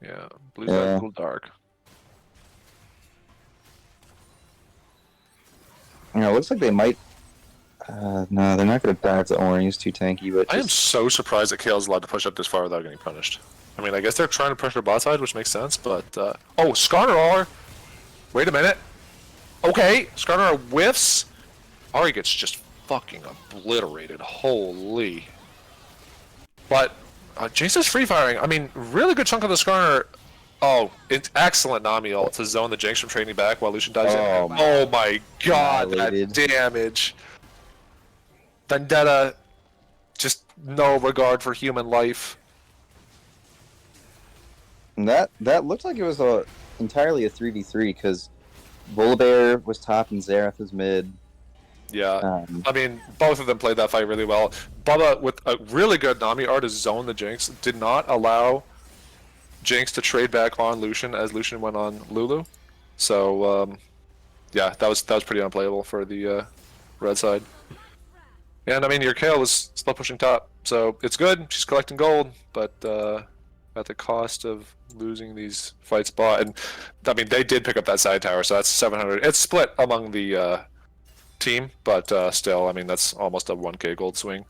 Yeah, blue's Yeah. a little dark. You know, it looks like they might No, they're not going to dive the Ornn. He's too tanky. But I am so surprised that Kale's allowed to push up this far without getting punished. I mean, I guess they're trying to pressure bot side, which makes sense, but... oh, Skarner! Wait a minute. Okay, Skarner whiffs. Ahri gets just fucking obliterated. Holy. But, Jinx is free firing. I mean, really good chunk of the Skarner. Oh, it's excellent Nami ult to zone the Jinx from trading back while Lucian dives in. Oh my god, that damage. Vendetta, just no regard for human life. And that looked like it was entirely a 3v3 because Volibear was top and Xerath was mid. Yeah, I mean, both of them played that fight really well. Bubba, with a really good Nami art to zone the Jinx, did not allow Jinx to trade back on Lucian as Lucian went on Lulu. So, yeah, that was pretty unplayable for the red side. And I mean, your Kale was still pushing top, so it's good. She's collecting gold, but at the cost of losing these fights bot. And I mean, they did pick up that side tower, so that's 700. It's split among the team, but still, I mean, that's almost a 1k gold swing.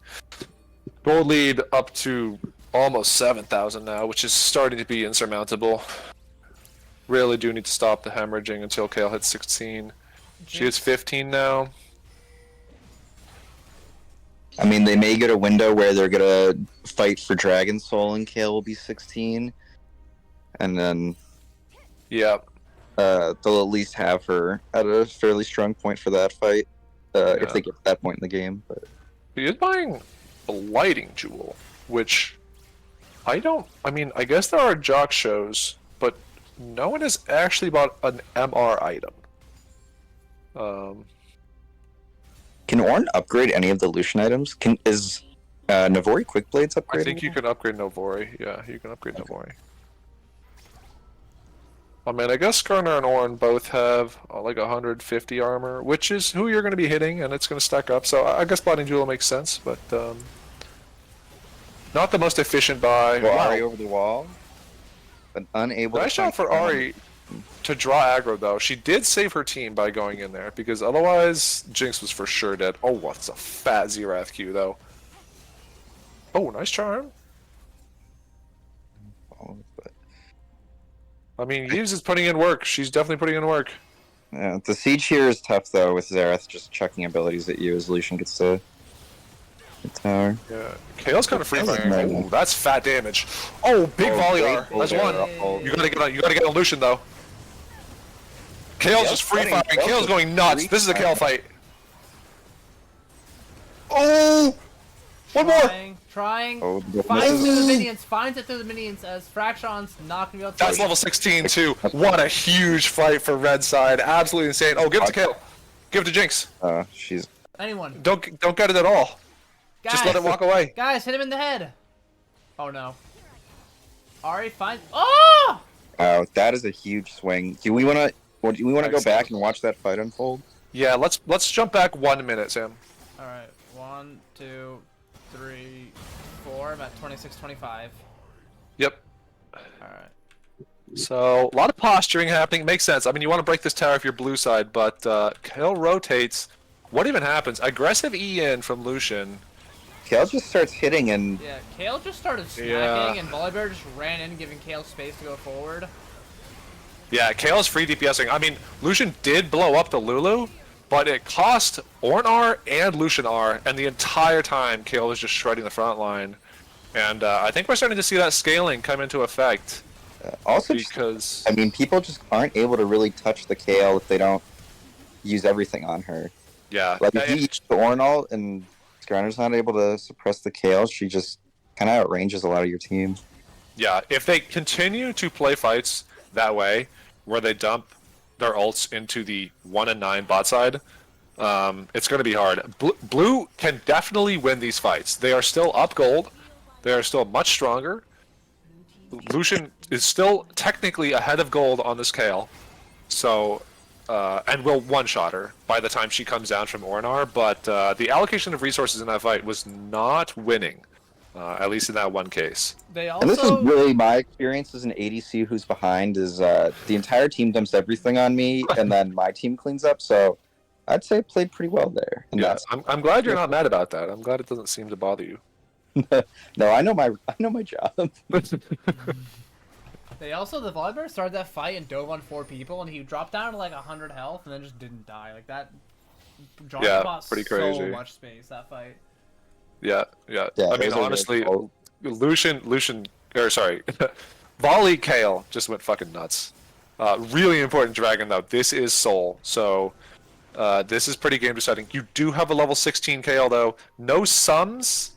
Gold lead up to almost 7,000 now, which is starting to be insurmountable. Really do need to stop the hemorrhaging until Kale hits 16. She is 15 now. I mean, they may get a window where they're gonna fight for Dragon Soul and Kale will be 16. And then... Yeah. They'll at least have her at a fairly strong point for that fight. If they get to that point in the game. But he is buying a lighting jewel, which I mean, I guess there are jock shows, but no one has actually bought an MR item. Can Ornn upgrade any of the Lucian items? Is Navori Quick Blades upgraded? I think you can upgrade Novori. Yeah, you can upgrade Novori. I mean, I guess Skarner and Ornn both have like 150 armor, which is who you're going to be hitting, and it's going to stack up. So I guess Blinding Jewel makes sense, but not the most efficient buy. Well, Ahri over the wall, but unable. Nice shot for Ahri to draw aggro, though. She did save her team by going in there, because otherwise Jinx was for sure dead. Oh, what's a fat Xerath Q, though. Oh, nice charm. I mean, Yves is putting in work. She's definitely putting in work. Yeah, the siege here is tough, though, with Xerath just chucking abilities at you as Lucian gets to the tower. Yeah, Kale's kind of free firing. Oh, that's fat damage. Oh, big volley R. That's one. You gotta get on Lucian, though. Kale's just free firing. Kale's going nuts. This is a Kale fight. Oh! One more! Trying. Oh, Finds through the minions. Finds it through the minions as Fraction's knocking you out. That's level 16 too. What a huge fight for red side. Absolutely insane. Oh, give it to Kale. Give it to Jinx. She's... Anyone. Don't get it at all. Guys, just let it walk away. Guys, hit him in the head. Oh no. Ahri finds. Oh! Wow, that is a huge swing. Do we want to go back and watch that fight unfold? Yeah, let's jump back 1 minute, Sam. All right, 1, 2, 3, 4. I'm at 26-25. Yep. All right. So a lot of posturing happening. Makes sense. I mean, you want to break this tower if you're blue side, but Kale rotates. What even happens? Aggressive E in from Lucian. Kale just starts hitting and... Yeah, Kale just started smacking, and Volibear just ran in, giving Kale space to go forward. Yeah, Kale's free DPSing. I mean, Lucian did blow up the Lulu, but it cost Ornn R and Lucian R, and the entire time Kale was just shredding the front line. And I think we're starting to see that scaling come into effect. Also, because... I mean, people just aren't able to really touch the Kale if they don't use everything on her. Yeah. Like, if you use the Ornn ult and Skarner's not able to suppress the Kale, she just kind of outranges a lot of your team. Yeah, if they continue to play fights that way, where they dump their ults into the 1 and 9 bot side, it's going to be hard. Blue can definitely win these fights. They are still up gold. They are still much stronger. Lucian is still technically ahead of gold on this Kale, so and will one-shot her by the time she comes down from Ornn R, but the allocation of resources in that fight was not winning, at least in that one case. They also... And this is really my experience as an ADC who's behind, is the entire team dumps everything on me, and then my team cleans up, so I'd say played pretty well there. And Yeah, I'm glad you're not mad about that. I'm glad it doesn't seem to bother you. No, I know my job. They also, the Volibear started that fight and dove on 4 people, and he dropped down to like 100 health and then just didn't die. Like that, John bought pretty so crazy. much space that fight. Yeah. I mean, those are honestly, really Lucian, or sorry, Volley Kale just went fucking nuts. Really important dragon though. This is Soul, so this is pretty game deciding. You do have a level 16 Kale though. No sums.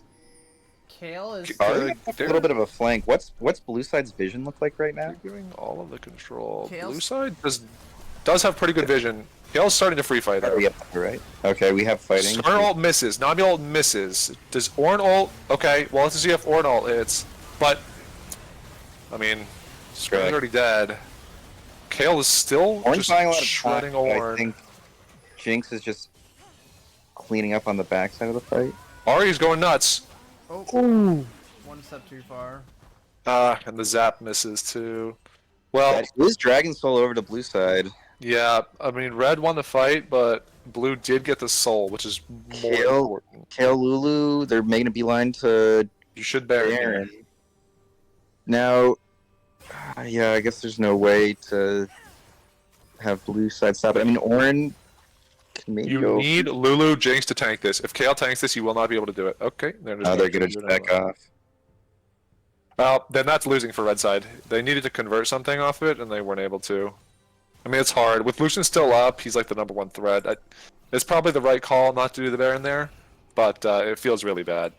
Kale is. a little bit of a flank. What's Blue Side's vision look like right now? You're doing all of the control. Kale's- Blue side does have pretty good vision. Kale's starting to free fight though. Right. Okay, we have fighting. Skarn ult misses. Nami ult misses. Does Ornn ult? Okay, well let's see if Ornn ult hits. But I mean, Skarn's already dead. Kale is still Ornn's just buying a lot of shredding time, but I Ornn. think Jinx is just cleaning up on the backside of the fight. Ahri's going nuts. Oh, one step too far. And the zap misses too. Well, That is Dragon Soul over to Blue Side. yeah, I mean, Red won the fight, but Blue did get the soul, which is more Kale- important. Kale Lulu, they're making a beeline to You should bear it. Baron. Now, yeah, I guess there's no way to have Blue Side stop it. I mean, Ornn can maybe You go. need Lulu Jinx to tank this. If Kale tanks this, you will not be able to do it. Okay, they're Oh, they're gonna just back off. Well, then that's losing for Red Side. They needed to convert something off it, and they weren't able to. I mean, it's hard. With Lucian still up, he's like the #1 threat. It's probably the right call not to do the Baron there, but it feels really bad.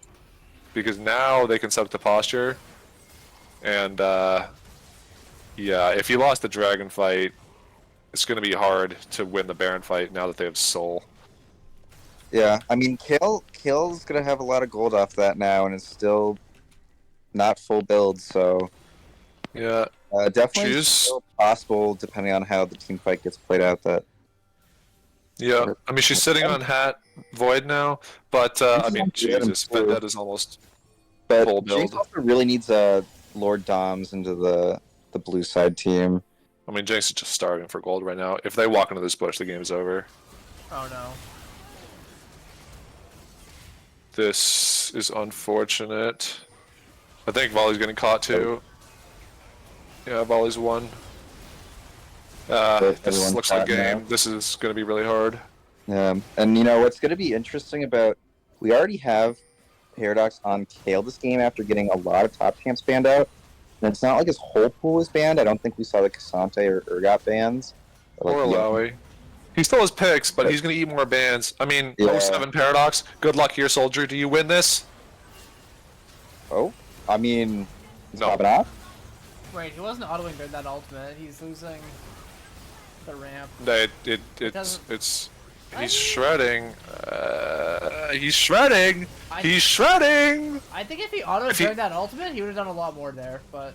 Because now they can sub to posture, and yeah, if you lost the Dragon fight, it's going to be hard to win the Baron fight now that they have Soul. Yeah, I mean, Kale's gonna have a lot of gold off that now, and it's still not full build, so Yeah, definitely She's- still possible depending on how the team fight gets played out. That yeah. I mean, she's sitting on Hat Void now, but I mean, Jesus, Vendetta is almost but full Jinx build. also really needs Lord Doms into the Blue Side team. I mean, Jinx is just starving for gold right now. If they walk into this bush, the game is over. Oh no. This is unfortunate. I think Volley's getting caught too. Yeah, Volley's won. This everyone's looks like a caught now. game. This is going to be really hard. And you know what's going to be interesting about, we already have Paradox on Kale this game after getting a lot of top champs banned out. And it's not like his whole pool was banned. I don't think we saw the Cassante or Urgot bans. But, Or yeah. Lowy. He still has picks, but he's going to eat more bans. I mean, Yeah. 07 Paradox. Good luck here, Soldier. Do you win this? Oh, I mean, he's No. popping off. Wait, he wasn't autoing during that ultimate. He's losing the ramp. It's doesn't- he's shredding. He's shredding. He's shredding. I think if he autoed If he- during that ultimate, he would have done a lot more there. But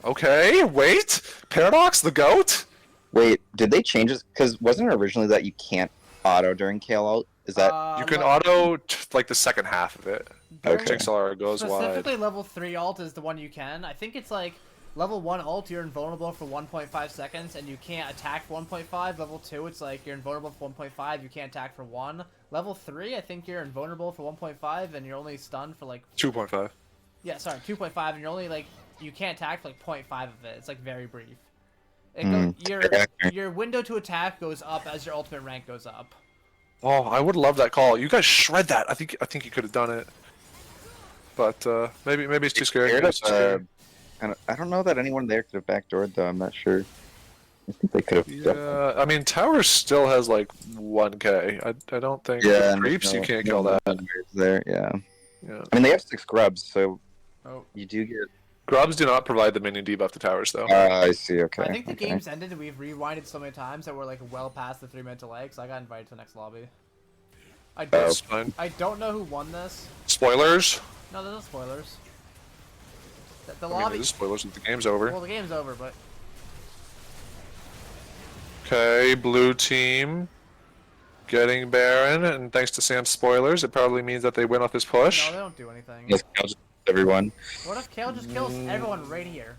Okay, wait. Paradox, the goat. Wait, did they change it? Because wasn't it originally that you can't auto during Kale ult? Is that You can like, auto like the second half of it. during- Okay. Jinxar goes wide. Specifically, level 3 ult is the one you can. I think it's like level 1 ult, you're invulnerable for 1.5 seconds, and you can't attack for 1.5. Level 2, it's like you're invulnerable for 1.5, you can't attack for 1. Level 3, I think you're invulnerable for 1.5, and you're only stunned for like 2.5. yeah, sorry, 2.5, and you're only like you can't attack for like 0.5 of it. It's like very brief. It your window to attack goes up as your ultimate rank goes up. Oh, I would love that call. You guys shred that. I think you could have done it. But maybe it's too scary. scared Maybe of, it's too scary. I don't know that anyone there could have backdoored though. I'm not sure. I think they could have. Yeah, I mean, Tower still has like 1k. I don't think. Yeah, with and creeps, you no- can't no kill that. barriers there. Yeah, Yeah. I mean they have 6 grubs, so Oh. you do get. Grubs do not provide the minion debuff to towers, though. I see. Okay. I think the okay. game's ended and we've rewinded so many times that we're like well past the 3-minute delay, so I got invited to the next lobby. I don't, That's fine. I don't know who won this. Spoilers. No, there's no spoilers. The I mean, lobby. there's spoilers if the game's over. Well, the game's over, but Okay, blue team getting Baron, and thanks to Sam's spoilers, it probably means that they win off this push. no, they don't do anything. Yes, Kale just everyone. What if Kale just kills everyone right here?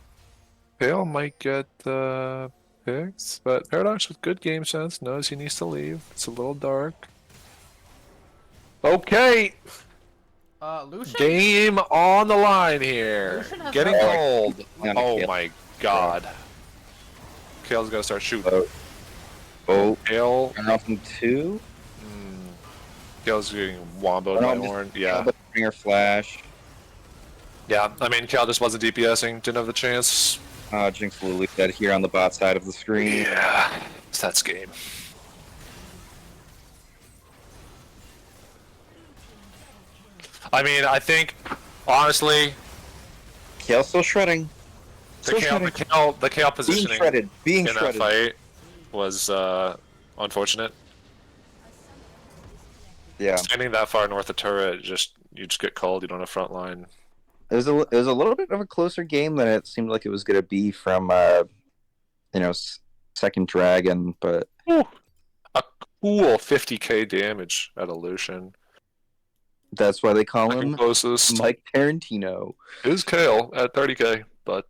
Kale might get the. picks, but Paradox with good game sense knows he needs to leave. It's a little dark. Okay, Lucian. game on the line here. Lucian has Getting no- cold. On Oh Kale. my god. Kale's gonna start shooting. Kale. Turn off in 2. Kale's getting womboed by Ornn. Yeah. Bringer flash. Yeah, I mean, Kale just wasn't DPSing, didn't have the chance. Jinx Lulu dead here on the bot side of the screen. Yeah, that's game. I mean, I think, honestly, Kale's still shredding. the Kale positioning Being in that shredded. fight was unfortunate. Yeah. Standing that far north of turret, you just get cold. You don't have front line. It was a little bit of a closer game than it seemed like it was going to be from, second dragon, but Ooh, a cool 50k damage at Illusion. that's why they call Second him closest Mike Tarantino. is Kale at 30k, but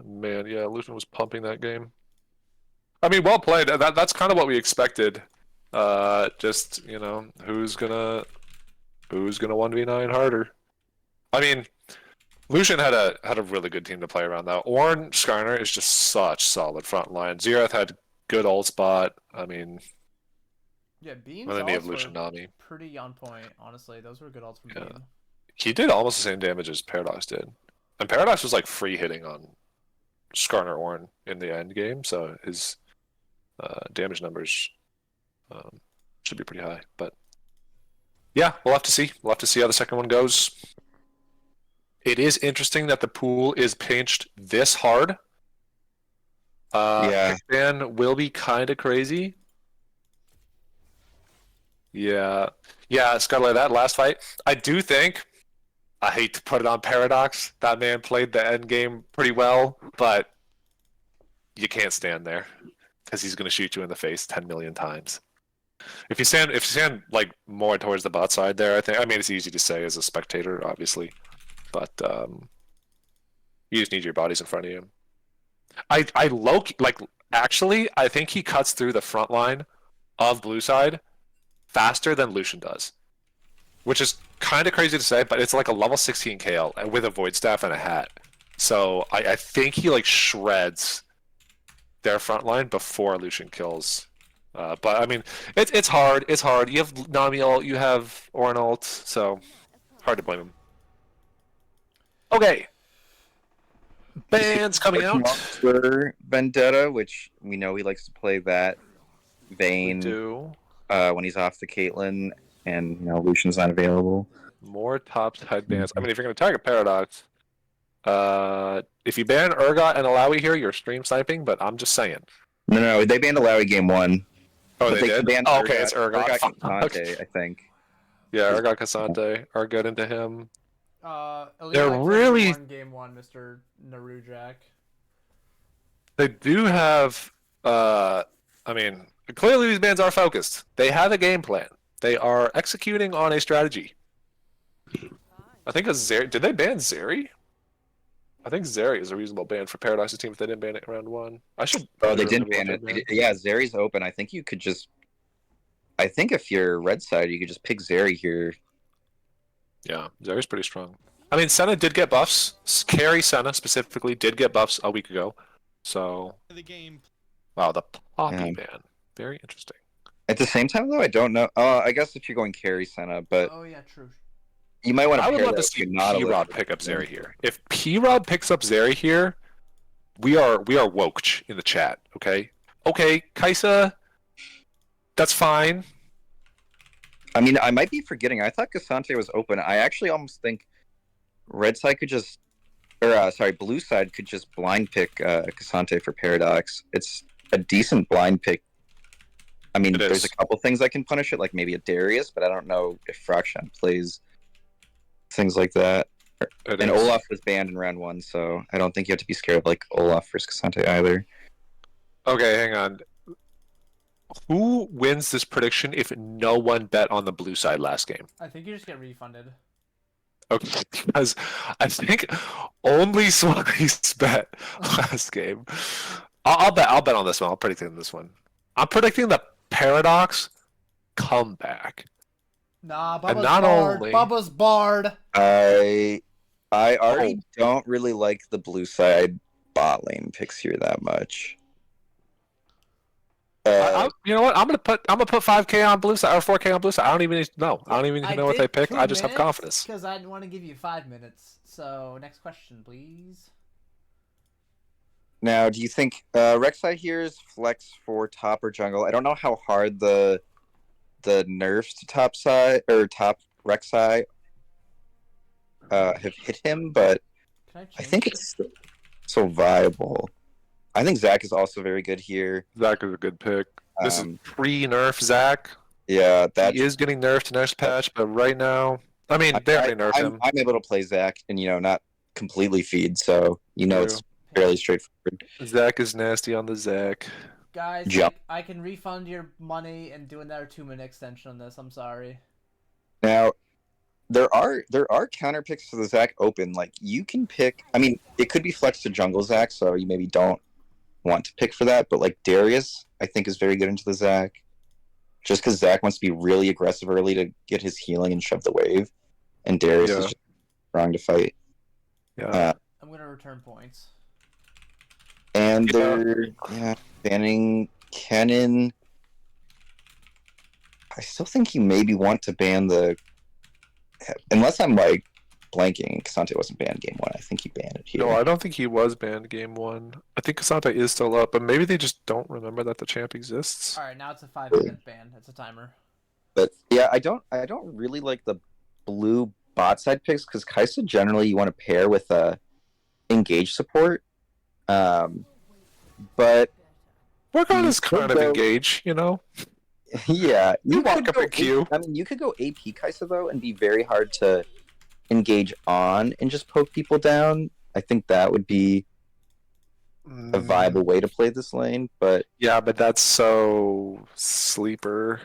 man, yeah, Illusion was pumping that game. I mean, well played. That's kind of what we expected. Just who's gonna 1v9 harder? I mean, Lucian had a really good team to play around though. Ornn Skarner is just such solid front line. Xerath had good ult spot. I mean, Yeah, Beam's and then you have ults Lucian were Nami. pretty on point. Honestly, those were good ults from Yeah. Beam. He did almost the same damage as Paradox did, and Paradox was like free hitting on Skarner Ornn in the end game, so his damage numbers should be pretty high. But yeah, we'll have to see. We'll have to see how the second one goes. It is interesting that the pool is pinched this hard. Yeah. Ban will be kind of crazy. Yeah, Scuttler, that last fight, I do think. I hate to put it on Paradox. That man played the end game pretty well, but you can't stand there because he's going to shoot you in the face 10 million times. If you stand like more towards the bot side there, I mean, it's easy to say as a spectator, obviously, but you just need your bodies in front of you. I think he cuts through the front line of blue side faster than Lucian does, which is kind of crazy to say, but it's like a level 16 Kale with a void staff and a hat. So I think he like shreds their front line before Lucian kills. But I mean, it's hard. It's hard. You have Nami ult, you have Ornn ult, so hard to blame him. Okay. Bands coming out. For Vendetta, which we know he likes to play that vein when he's off the Caitlyn and Lucian's not available. More top side bans. I mean, if you're going to target Paradox, if you ban Urgot and Alawi here, you're stream sniping, but I'm just saying. No, they banned Alawi game 1. Oh, they did? Banned Oh, okay, it's Urgot. Cassante, I think. Yeah, Urgot Cassante are good into him. They're really- game 1, Mr. Narujak. They do have, I mean, clearly these bans are focused. They have a game plan. They are executing on a strategy. I think did they ban Zeri? I think Zeri is a reasonable ban for Paradox's team if they didn't ban it in round 1. Oh, they didn't ban it. Yeah, Zeri's open. I think you could just... I think if you're red side, you could just pick Zeri here. Yeah, Zeri's pretty strong. I mean, Senna did get buffs. Carry Senna specifically did get buffs a week ago. So, wow, the Poppy ban. Very interesting. At the same time, though, I don't know. I guess if you're going carry Senna, but Oh yeah, true. you might want to. I would love to see P-Rod pick up Zeri here. If P-Rod picks up Zeri here, we are woke in the chat. Okay, Kaisa, that's fine. I mean, I might be forgetting. I thought Cassante was open. I actually almost think red side could just, blue side could just blind pick Cassante for Paradox. It's a decent blind pick. I mean, there's a couple things that can punish it, like maybe a Darius, but I don't know if Fraction plays things like that. And Olaf was banned in round 1, so I don't think you have to be scared of like Olaf versus Cassante either. Okay, hang on. Who wins this prediction if no one bet on the blue side last game? I think you just get refunded. Okay, because I think only Swaggy's bet last game. I'll bet on this one. I'll predict on this one. I'm predicting the Paradox comeback. Nah, And Bubba's not barred. only- Bubba's barred. I already Oh. don't really like the blue side bot lane picks here that much. You know what? I'm gonna put 5K on blue side or 4K on blue side. I don't even need to know. I don't even need to know what they pick. I just have confidence. Because I didn't want to give you 5 minutes. So next question, please. Now, do you think Rek'Sai here is flex for top or jungle? I don't know how hard the nerfs to top side or top Rek'Sai have hit him, but Can I change I think it? it's so viable. I think Zach is also very good here. Zach is a good pick. This is Um, pre-nerf Zach. Yeah, that He is getting nerfed next patch, but right now, I mean, they already nerfed him. I'm able to play Zach and not completely feed, so it's fairly straightforward. Zach is nasty on the Zach. Guys, Jump. I can refund your money and do another 2-minute extension on this. I'm sorry. Now, there are counter picks to the Zach open. Like you can pick. I mean, it could be flex to jungle Zach, so you maybe don't want to pick for that. But like Darius, I think is very good into the Zach, just because Zach wants to be really aggressive early to get his healing and shove the wave, and Darius is just strong to fight. Yeah. I'm gonna return points. And Yeah. they're banning Kennen. I still think you maybe want to ban the. Unless I'm like blanking, Kasante wasn't banned game one. I think he banned it here. No, I don't think he was banned game 1. I think Kasanta is still up, but maybe they just don't remember that the champ exists. All right, now it's a 5-minute ban. It's a timer. But yeah, I don't really like the blue bot side picks because Kaisa generally you want to pair with engage support. But Work on You his kind could of go- engage, you know? yeah, You walk could up go and queue. I mean, you could go AP Kaisa though and be very hard to engage on and just poke people down. I think that would be a viable way to play this lane. But Yeah, but that's so sleeper.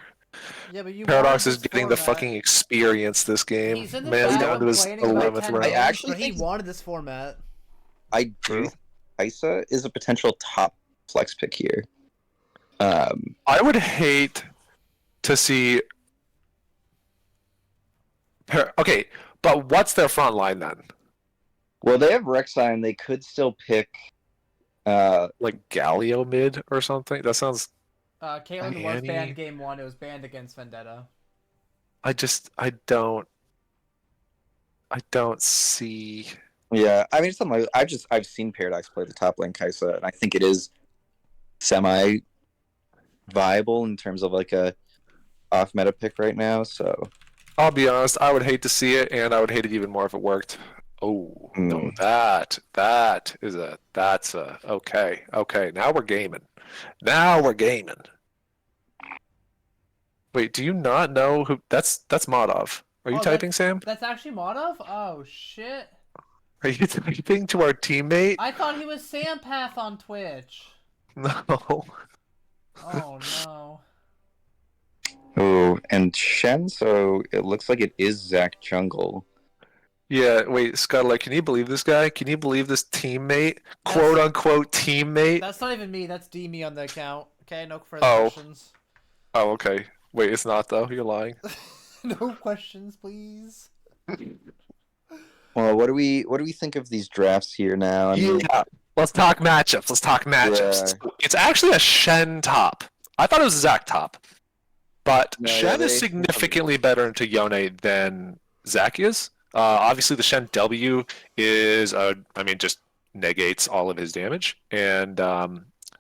Yeah, but you Paradox wanted is this getting the format. fucking experience this game. He's in the Man's chat down to his complaining about 11th 10 round. I million, actually but he think- wanted this format. I do True. think Kaisa is a potential top flex pick here. I would hate to see. Okay, but what's their front line then? Well, they have Rek'Sai, and they could still pick. Like Galio mid or something? That sounds. Caitlyn was Annie. banned game 1. It was banned against Vendetta. I don't see. Yeah, I mean, it's something like, I've seen Paradox play the top lane Kaisa, and I think it is semi viable in terms of like a off meta pick right now. So I'll be honest. I would hate to see it, and I would hate it even more if it worked. Oh no, that's a okay. Okay, now we're gaming. Wait, do you not know who? That's Modov. Are you Oh, typing, Sam? That's actually Modov? Oh, shit. Are you typing to our teammate? I thought he was Sampath on Twitch. No. Oh, no. oh, and Shen. So it looks like it is Zach Jungle. Yeah, wait, Scuttler, can you believe this guy? Can you believe this teammate? Quote unquote teammate? That's not even me. That's D me on the account. Okay, no further Oh. questions. Oh, okay. Wait, it's not though. You're lying. No questions, please. Well, what do we think of these drafts here now? I mean, Yeah. Let's talk matchups. Yeah. It's actually a Shen top. I thought it was a Zach top. But No, yeah, Shen is they- significantly better into Yone than Zach is. Obviously, the Shen W is, just negates all of his damage. And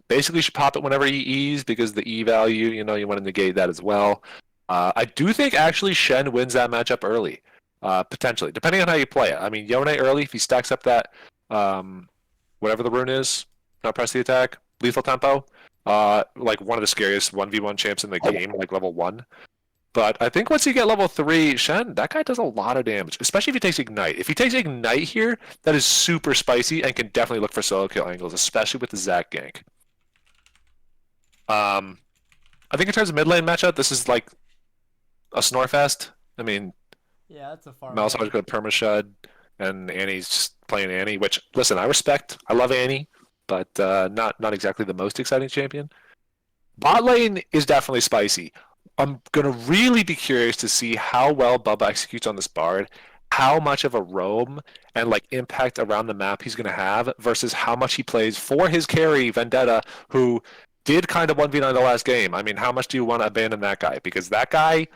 basically, you should pop it whenever he E's because the E value, you want to negate that as well. I do think actually Shen wins that matchup early. Potentially, depending on how you play it. I mean, Yone early, if he stacks up that whatever the rune is, not press the attack, lethal tempo, like one of the scariest 1v1 champs in the game, like level 1. But I think once you get level 3, Shen, that guy does a lot of damage, especially if he takes Ignite. If he takes Ignite here, that is super spicy and can definitely look for solo kill angles, especially with the Zac gank. I think in terms of mid lane matchup, this is like a Snorfest. I mean, Yeah, that's a far. Mal's always good Permashud, and Annie's just playing Annie, which, listen, I respect. I love Annie. but not exactly the most exciting champion. Bot lane is definitely spicy. I'm gonna really be curious to see how well Bubba executes on this Bard, how much of a roam and like impact around the map he's gonna have versus how much he plays for his carry Vendetta, who did kind of 1v9 the last game. I mean, how much do you want to abandon that guy? Because that guy's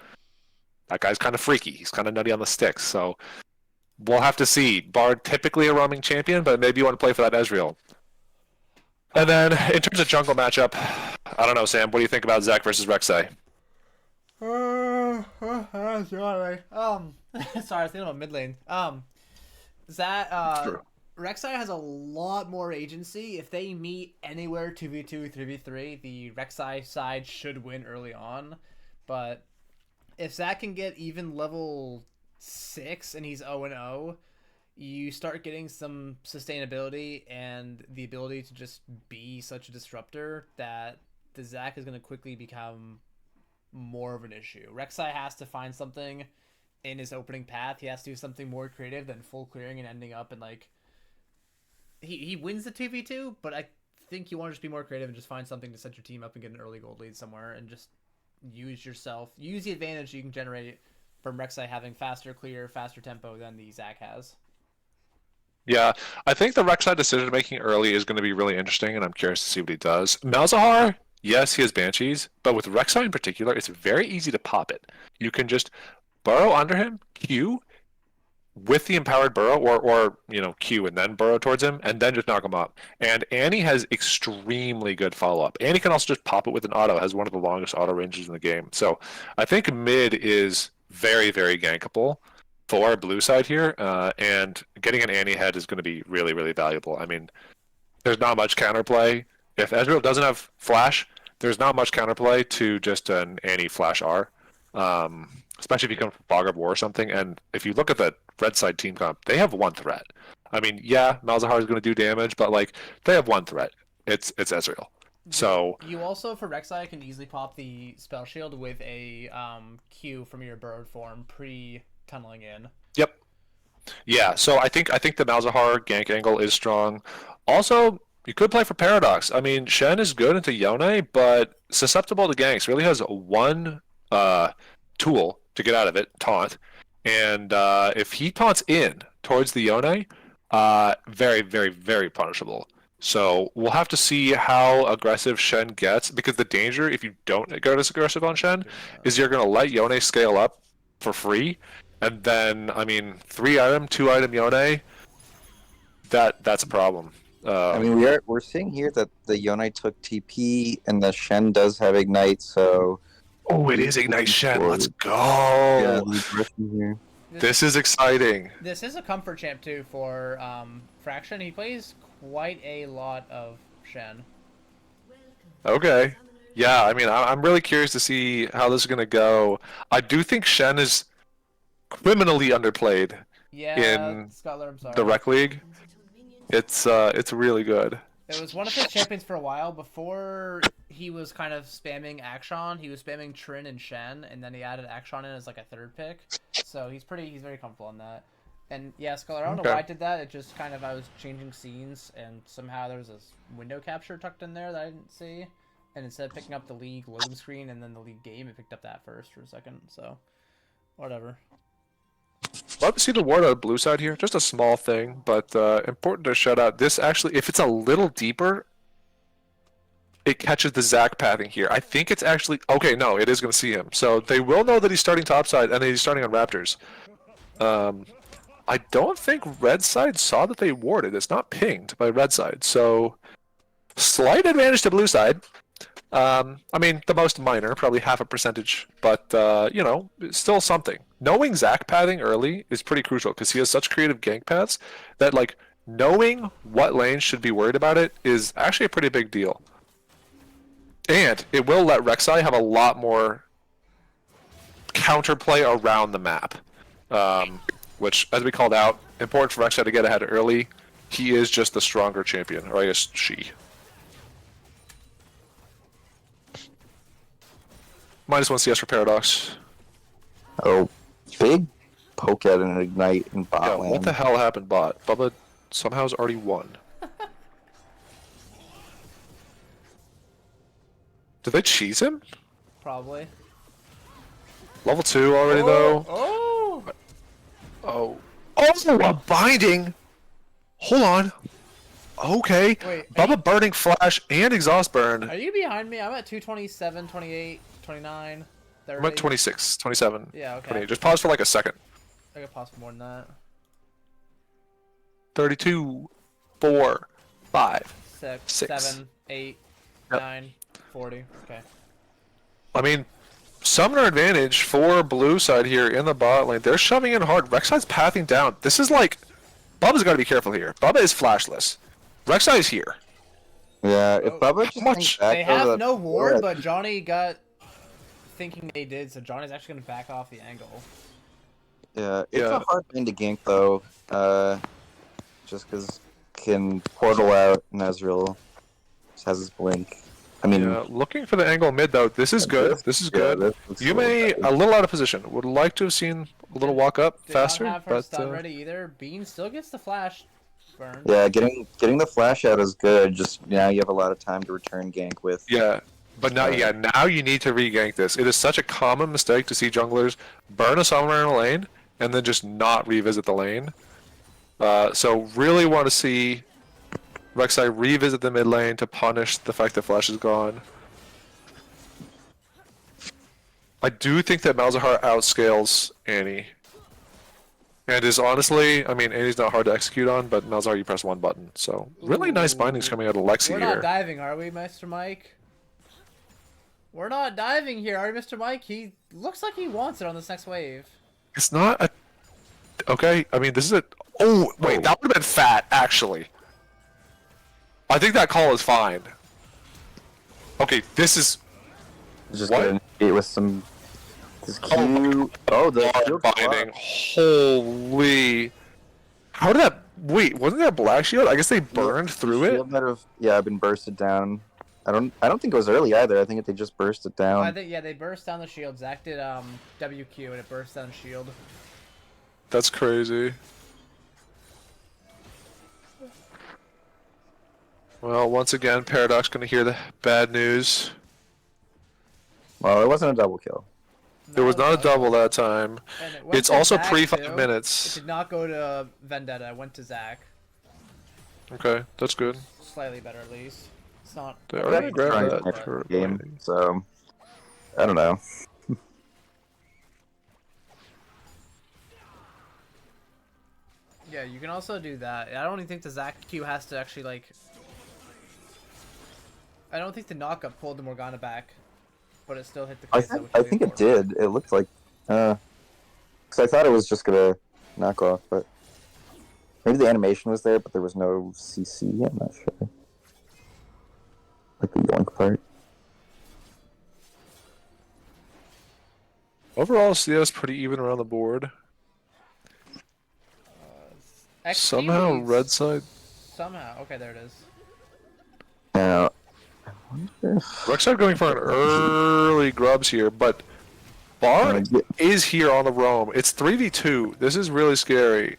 kind of freaky. He's kind of nutty on the sticks. So we'll have to see. Bard typically a roaming champion, but maybe you want to play for that Ezreal. And then in terms of jungle matchup, I don't know, Sam. What do you think about Zach versus Rek'Sai? Sorry, sorry, I was thinking about mid lane. Sure. Rek'Sai has a lot more agency. If they meet anywhere 2v2, 3v3, the Rek'Sai side should win early on. But if Zach can get even level 6 and he's 0-0, you start getting some sustainability and the ability to just be such a disruptor that the Zach is going to quickly become more of an issue. Rek'Sai has to find something in his opening path. He has to do something more creative than full clearing and ending up in like he wins the 2v2, but I think you want to just be more creative and just find something to set your team up and get an early gold lead somewhere and just use the advantage you can generate from Rek'Sai having faster clear, faster tempo than the Zac has. Yeah, I think the Rek'Sai decision making early is going to be really interesting, and I'm curious to see what he does. Malzahar, yes, he has Banshees, but with Rek'Sai in particular, it's very easy to pop it. You can just burrow under him, Q, with the empowered burrow, or Q and then burrow towards him, and then just knock him up. And Annie has extremely good follow-up. Annie can also just pop it with an auto, has one of the longest auto ranges in the game. So I think mid is very, very gankable for blue side here, and getting an Annie head is going to be really, really valuable. I mean, there's not much counterplay. If Ezreal doesn't have flash, there's not much counterplay to just an Annie flash R, especially if you come from Fog of War or something. And if you look at the red side team comp, they have one threat. I mean, yeah, Malzahar is going to do damage, but like they have one threat. It's Ezreal. So you also for Rek'Sai can easily pop the spell shield with a Q from your burrowed form pre-tunneling in. Yep. Yeah, so I think the Malzahar gank angle is strong. Also, you could play for Paradox. I mean, Shen is good into Yone, but susceptible to ganks. Really has one tool to get out of it, taunt. And if he taunts in towards the Yone, very, very, very punishable. So we'll have to see how aggressive Shen gets, because the danger, if you don't go this aggressive on Shen, is you're going to let Yone scale up for free. And then, I mean, 3-item, 2-item Yone, that's a problem. I mean, we're seeing here that the Yone took TP and the Shen does have Ignite, so... Oh, it is Ignite Shen. Let's go. Yeah, the aggression here. This is exciting. This is a comfort champ too for Fraction. He plays quite a lot of Shen. Okay. Yeah, I mean, I'm really curious to see how this is going to go. I do think Shen is criminally underplayed in Scuttler, I'm sorry. the Rec League. It's really good. It was one of his champions for a while. Before he was kind of spamming Akshan, he was spamming Trin and Shen, and then he added Akshan in as like a third pick. So he's very comfortable on that. And yeah, Scuttler, I don't know why I did that. It just kind of, I was changing scenes, and somehow there was this window capture tucked in there that I didn't see. And instead of picking up the league loading screen and then the league game, it picked up that first for a second. So, whatever. Love to see the ward on blue side here. Just a small thing, but important to shout out. This actually, if it's a little deeper, it catches the Zac pathing here. I think it's actually... Okay, no, it is going to see him. So they will know that he's starting topside, and he's starting on Raptors. I don't think red side saw that they warded. It's not pinged by red side. So, slight advantage to blue side. I mean, the most minor, probably half a percentage, but, it's still something. Knowing Zac pathing early is pretty crucial, because he has such creative gank paths that, like, knowing what lanes should be worried about it is actually a pretty big deal. And it will let Rek'Sai have a lot more counterplay around the map, which, as we called out, important for Rek'Sai to get ahead early. He is just the stronger champion, or I guess she. -1 CS for Paradox. Oh, big poke at an Ignite in bot Yeah, lane. what the hell happened, bot? Bubba somehow has already won. Did they cheese him? Probably. Level 2 already though. Oh! Oh. Oh, a binding! Hold on. Okay. Wait, Bubba burning flash and exhaust burn. Are you behind me? I'm at 227, 28, 29, 30. I'm at 26, 27, Yeah, okay. 28. Just pause for like a second. I could pause for more than that. 32, 4, 5. 6, Six. 7, 8, Yep. 9, 40. Okay. I mean, summoner advantage for blue side here in the bot lane. They're shoving in hard. Rexide's pathing down. This is like... Bubba's got to be careful here. Bubba is flashless. Rek'Sai is here. Yeah, if Oh, Bubba how just much- hangs back They over have the no ward, turret- but Johnny got thinking they did, so Johnny's actually going to back off the angle. Yeah, it's Yeah. a hard lane to gank though. Just because can portal out Nezreal just has his blink. I mean, Yeah, looking for the angle mid though. This is good. This is good. You may a little out of position. Would like to have seen a little walk up Did faster, not have her but stun ready either. Bean still gets the flash burn. Yeah, getting the flash out is good. Just now you have a lot of time to return gank with. yeah. But now, yeah, now you need to re-gank this. It is such a common mistake to see junglers burn a summoner in a lane and then just not revisit the lane. So really want to see Rek'Sai revisit the mid lane to punish the fact that Flash is gone. I do think that Malzahar outscales Annie. And is honestly, I mean, Annie's not hard to execute on, but Malzahar, you press one button. So really nice bindings coming out of Lexi We're here. not diving, are we, Mr. Mike? We're not diving here, are we, Mr. Mike? He looks like he wants it on this next wave. It's not a... Okay, I mean, this is a... Oh, wait, that would have been fat, actually. I think that call is fine. Okay, this is... Just What? gonna get with some. This Q. Oh, the shield binding. block. Holy... How did that... Wait, wasn't there a black shield? I guess they burned through it? Shield might have been bursted down. I don't think it was early either. I think they just burst it down. I think, yeah, they burst down the shield. Zach did WQ and it burst down the shield. That's crazy. Well, once again, Paradox gonna hear the bad news. Well, it wasn't a double kill. It was not a double that time. And it went It's to also Zach, pre too. 5 It minutes. did not go to Vendetta. It went to Zach. Okay, that's good. Slightly better, at least. It's not. They great, already grabbed Trying that to for next game, binding. so I don't know. Yeah, you can also do that. I don't even think the Zach Q has to actually, like... I don't think the knockup pulled the Morgana back, but it still hit the I Kai'Sa, think which is it important. did. It looked like, because I thought it was just gonna knock off, but maybe the animation was there, but there was no CC. I'm not sure. Like the yoink part. Overall, CS pretty even around the board. XP Somehow, leads- red side. Somehow. Okay, there it is. Now, I wonder if Rek'Sai going for an early grubs here, but Bar Yeah. is here on the roam. It's 3v2. This is really scary.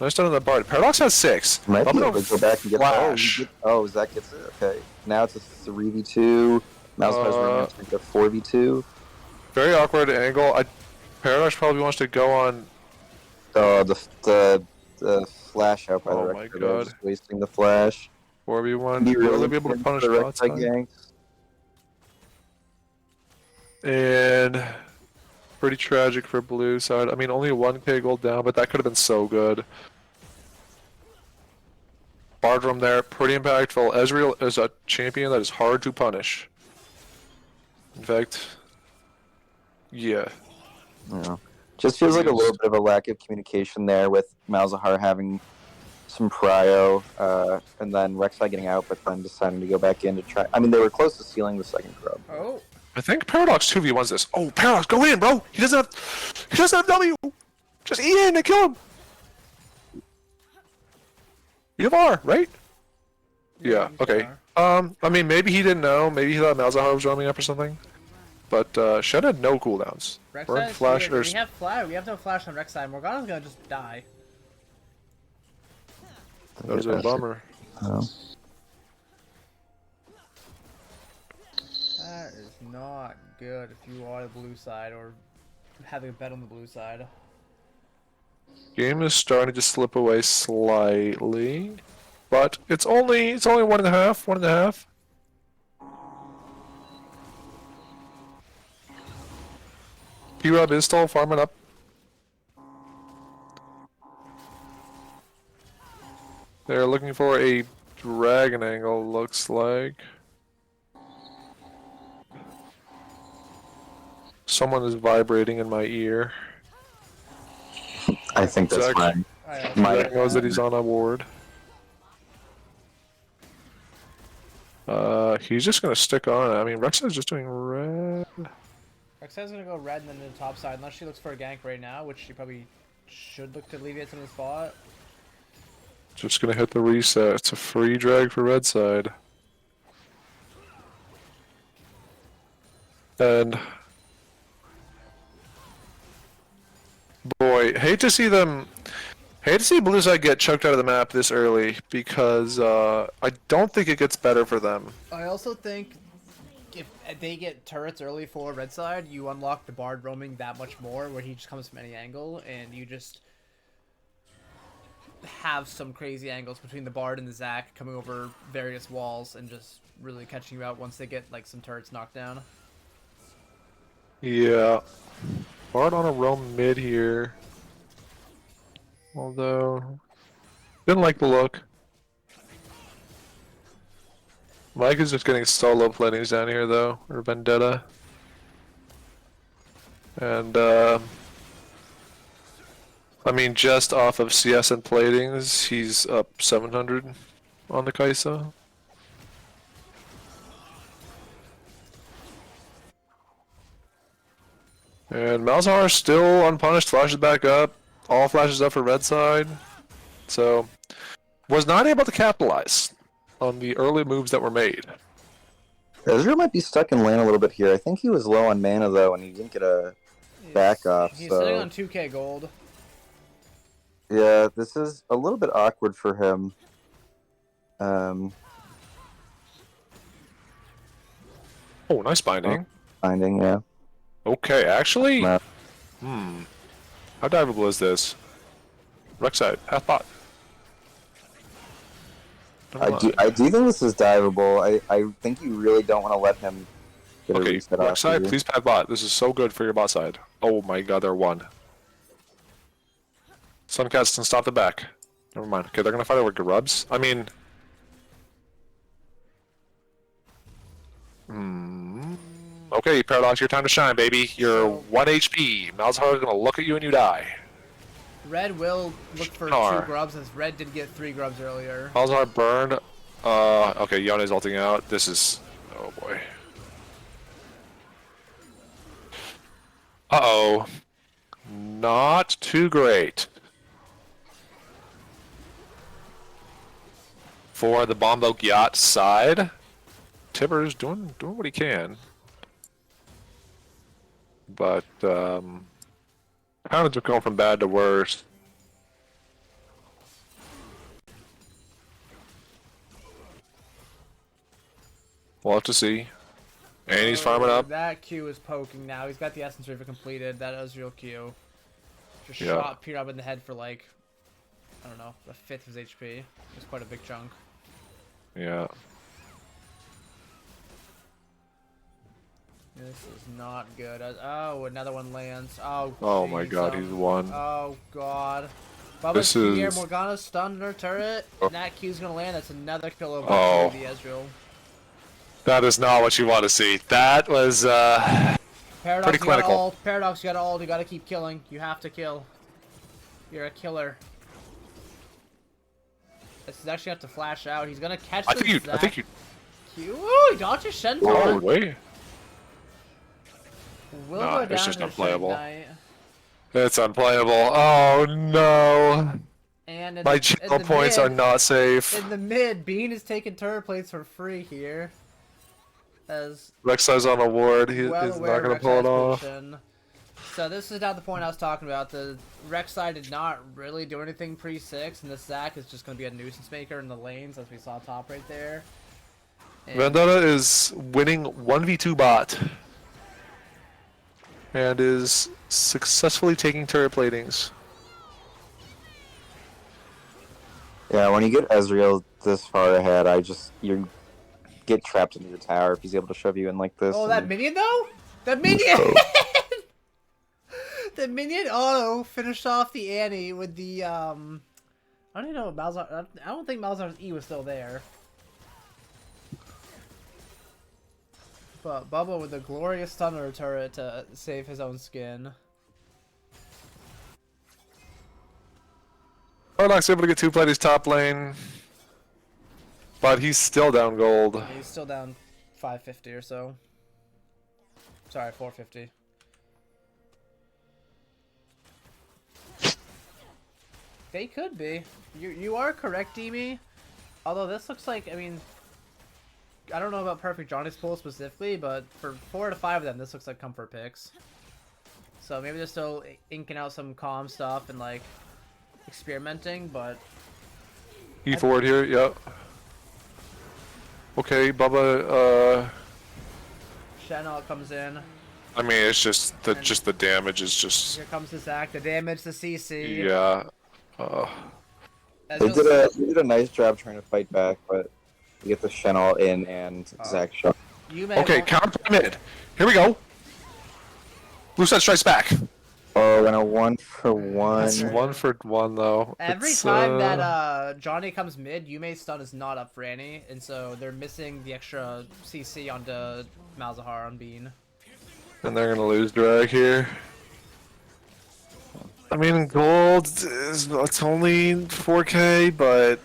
Nice done on the Bard. Paradox has 6. might be I'm able gonna to go back and get flash. Zach gets it. Okay, now it's a 3v2. Malzahar's re-entering to 4v2. Very awkward angle. Paradox probably wants to go on. Oh, the flash out by Oh the my Rector, God. just wasting the flash. 4v1. Be Will really they be able to good punish for the bot Rek'Sai side? ganks. And pretty tragic for blue side. I mean, only 1k gold down, but that could have been so good. Bardrum there, pretty impactful. Ezreal is a champion that is hard to punish. In fact, yeah. Yeah. Just feels like a little bit of a lack of communication there with Malzahar having some prio, and then Rek'Sai getting out, but then deciding to go back in to try. I mean, they were close to sealing the second grub. Oh. I think Paradox 2v1s this. Oh, Paradox, go in, bro! He doesn't have W! Just eat in and kill him! You have R, right? Yeah, he's got okay. R. I mean, maybe he didn't know. Maybe he thought Malzahar was roaming up or something. But, Shen had no cooldowns. Burn Rek'Sai's flash here. or... We have flash. We have no flash on Rek'Sai. Morgana's gonna just die. That was a bummer. Oh. That is not good if you are the blue side or having a bet on the blue side. Game is starting to slip away slightly, but it's only 1.5, 1.5. P-Rob is still farming up. They're looking for a dragon angle, looks like. Someone is vibrating in my ear. I think that's Zach, fine. Zach knows that he's on a ward. He's just gonna stick on it. I mean, Rex is just doing red. Rek'Sai's gonna go red and then to the top side, unless she looks for a gank right now, which she probably should look to alleviate some of the spot. Just gonna hit the reset. It's a free drag for red side. And boy, hate to see blue side get choked out of the map this early because I don't think it gets better for them. I also think if they get turrets early for red side, you unlock the Bard roaming that much more, where he just comes from any angle, and you just have some crazy angles between the Bard and the Zac coming over various walls and just really catching you out once they get like some turrets knocked down. Yeah. Bard on a roam mid here. Although, didn't like the look. Mike is just getting solo platings down here though, or Vendetta. And I mean, just off of CS and platings, he's up 700 on the Kaisa. And Malzahar still unpunished, flashes back up, all flashes up for red side. So, was not able to capitalize on the early moves that were made. Ezreal might be stuck in lane a little bit here. I think he was low on mana though, and he didn't get a back off. He's so sitting on 2k gold. yeah, this is a little bit awkward for him. Um, Oh, nice binding. finding yeah. Okay, actually, Map. how diveable is this? Rek'Sai, half bot. I do think this is diveable. I think you really don't want to let him get a Okay, reset off. Rek'Sai, of you. please path bot. This is so good for your bot side. Oh my god, they're one. Suncats can stop the back. Never mind. Okay, they're gonna fight over grubs. I mean... Okay, Paradox, your time to shine, baby. You're 1 HP. Malzahar is gonna look at you and you die. Red will look for Sure. 2 grubs, as Red did get 3 grubs earlier. Malzahar burned. Okay, Yone's ulting out. This is... Oh boy. Uh-oh. Not too great. For the Bombogyatt side, Tibber's doing what he can. But, kind of just going from bad to worse. We'll have to see. And he's farming up. That Q is poking now. He's got the Essence River completed. That Ezreal Q. Just Yeah. shot P-Rob in the head for like, I don't know, a fifth of his HP. It's quite a big chunk. Yeah. This is not good. Oh, another one lands. Oh, Oh my jeez, god, he's one. Oh god. Bubba's This here. is- Morgana's stunned her turret. Oh. And that Q's gonna land. That's another kill over Oh. the Ezreal. That is not what you want to see. That was, Paradox, pretty you clinical. got ult. Paradox, you got ult. You gotta keep killing. You have to kill. You're a killer. This is actually have to flash out. He's gonna catch I the think you, Q. Ooh, he dodged his Shen oh, taunt. wait. Will Nah, go it's down just to unplayable. Shen Knight. It's unplayable. Oh no. And in My the channel points mid, are not safe. In the mid, Bean is taking turret plates for free here. As Rek'Sai's on a ward. He well is aware not going of to pull it Rek'Sai's off. position. So this is now the point I was talking about. The Rek'Sai did not really do anything pre-6, and the Zac is just going to be a nuisance maker in the lanes, as we saw top right there. And Vendetta is winning 1v2 bot. And is successfully taking turret platings. Yeah, when you get Ezreal this far ahead, you get trapped into your tower if he's able to shove you in like this. Oh, that and- minion though? The minion! Oh. The minion auto finished off the Annie with the I don't even know if Malzahar. I don't think Malzahar's E was still there. But Bubba with a glorious stunner turret to save his own skin. Paradox able to get 2 plays top lane. But he's still down gold. He's still down 550 or so. Sorry, 450. They could be. You are correct, Demi. Although this looks like, I mean, I don't know about Perfect Johnny's pool specifically, but for 4 to 5 of them, this looks like comfort picks. So maybe they're still inking out some calm stuff and like experimenting, but E forward here, yep. Okay, Bubba, Shenot comes in. I mean, it's just the damage is just, Here comes the Zac, the damage, the CC. yeah. As They you'll did a nice job trying to fight back, but you get the Shenal in and Zac shot. You may Okay, want- counter mid. Here we go. Blue side strikes back. Oh, and a 1-for-1. It's 1-for-1 though. Every It's, time that Johnny comes mid, Yume's stun is not up for Annie, and so they're missing the extra CC onto Malzahar on Bean. And they're gonna lose drag here. I mean, gold is it's only 4K, but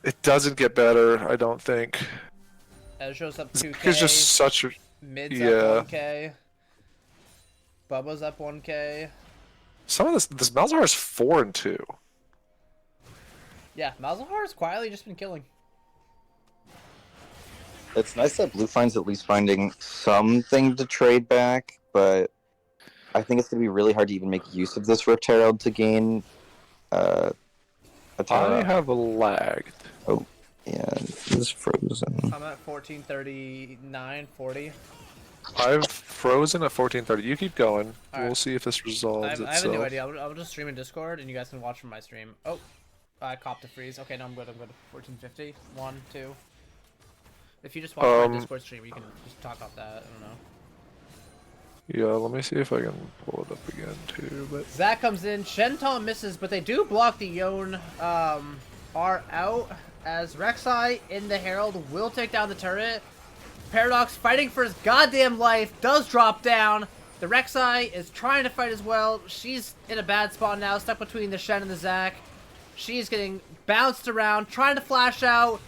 it doesn't get better. I don't think. Ezreal's up It's 2k, just such a mid's yeah. up 1k, Bubba's up 1k. some of this Malzahar is 4 and 2. Yeah, Malzahar's quietly just been killing. It's nice that Blue finds at least finding something to trade back, but I think it's going to be really hard to even make use of this Rift Herald to gain a I tower. have lagged. Yeah, it's frozen. I'm at 1439, 40. I've frozen at 14:30. You keep going. Alright. We'll see if this resolves I have itself. a new idea. I'll just stream in Discord, and you guys can watch from my stream. Oh, I copped a freeze. Okay, no, I'm good. 1450. 1, 2. If you just watch my Discord stream, you can just talk about that. I don't know. Yeah, let me see if I can pull it up again too. But Zac comes in. Shenton misses, but they do block the Yone R out, as Rek'Sai in the Herald will take down the turret. Paradox fighting for his goddamn life does drop down. The Rek'Sai is trying to fight as well. She's in a bad spot now, stuck between the Shen and the Zac. She's getting bounced around, trying to flash out.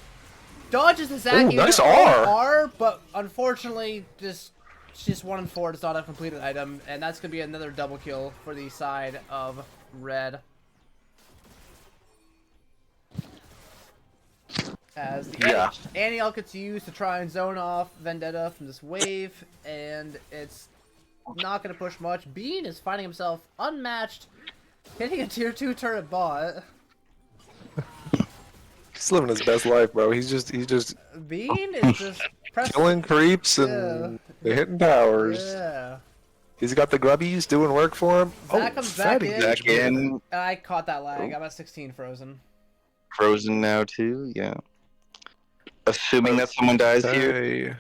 Dodges the Zac. Ooh, even nice her R. but unfortunately, she's just 1 and 4. Does not have completed item, and that's gonna be another double kill for the side of red. As the Annie ult gets used to try and zone off Vendetta from this wave, and it's not going to push much. Bean is finding himself unmatched, hitting a tier 2 turret bot. he's living his best life, bro. He's just Bean is just pressing. killing creeps and hitting towers. Yeah. He's got the grubbies doing work for him. Zac comes back in. Back in, I caught that lag. I'm at 16 frozen. frozen now too, yeah. Assuming that someone dies here. Hey.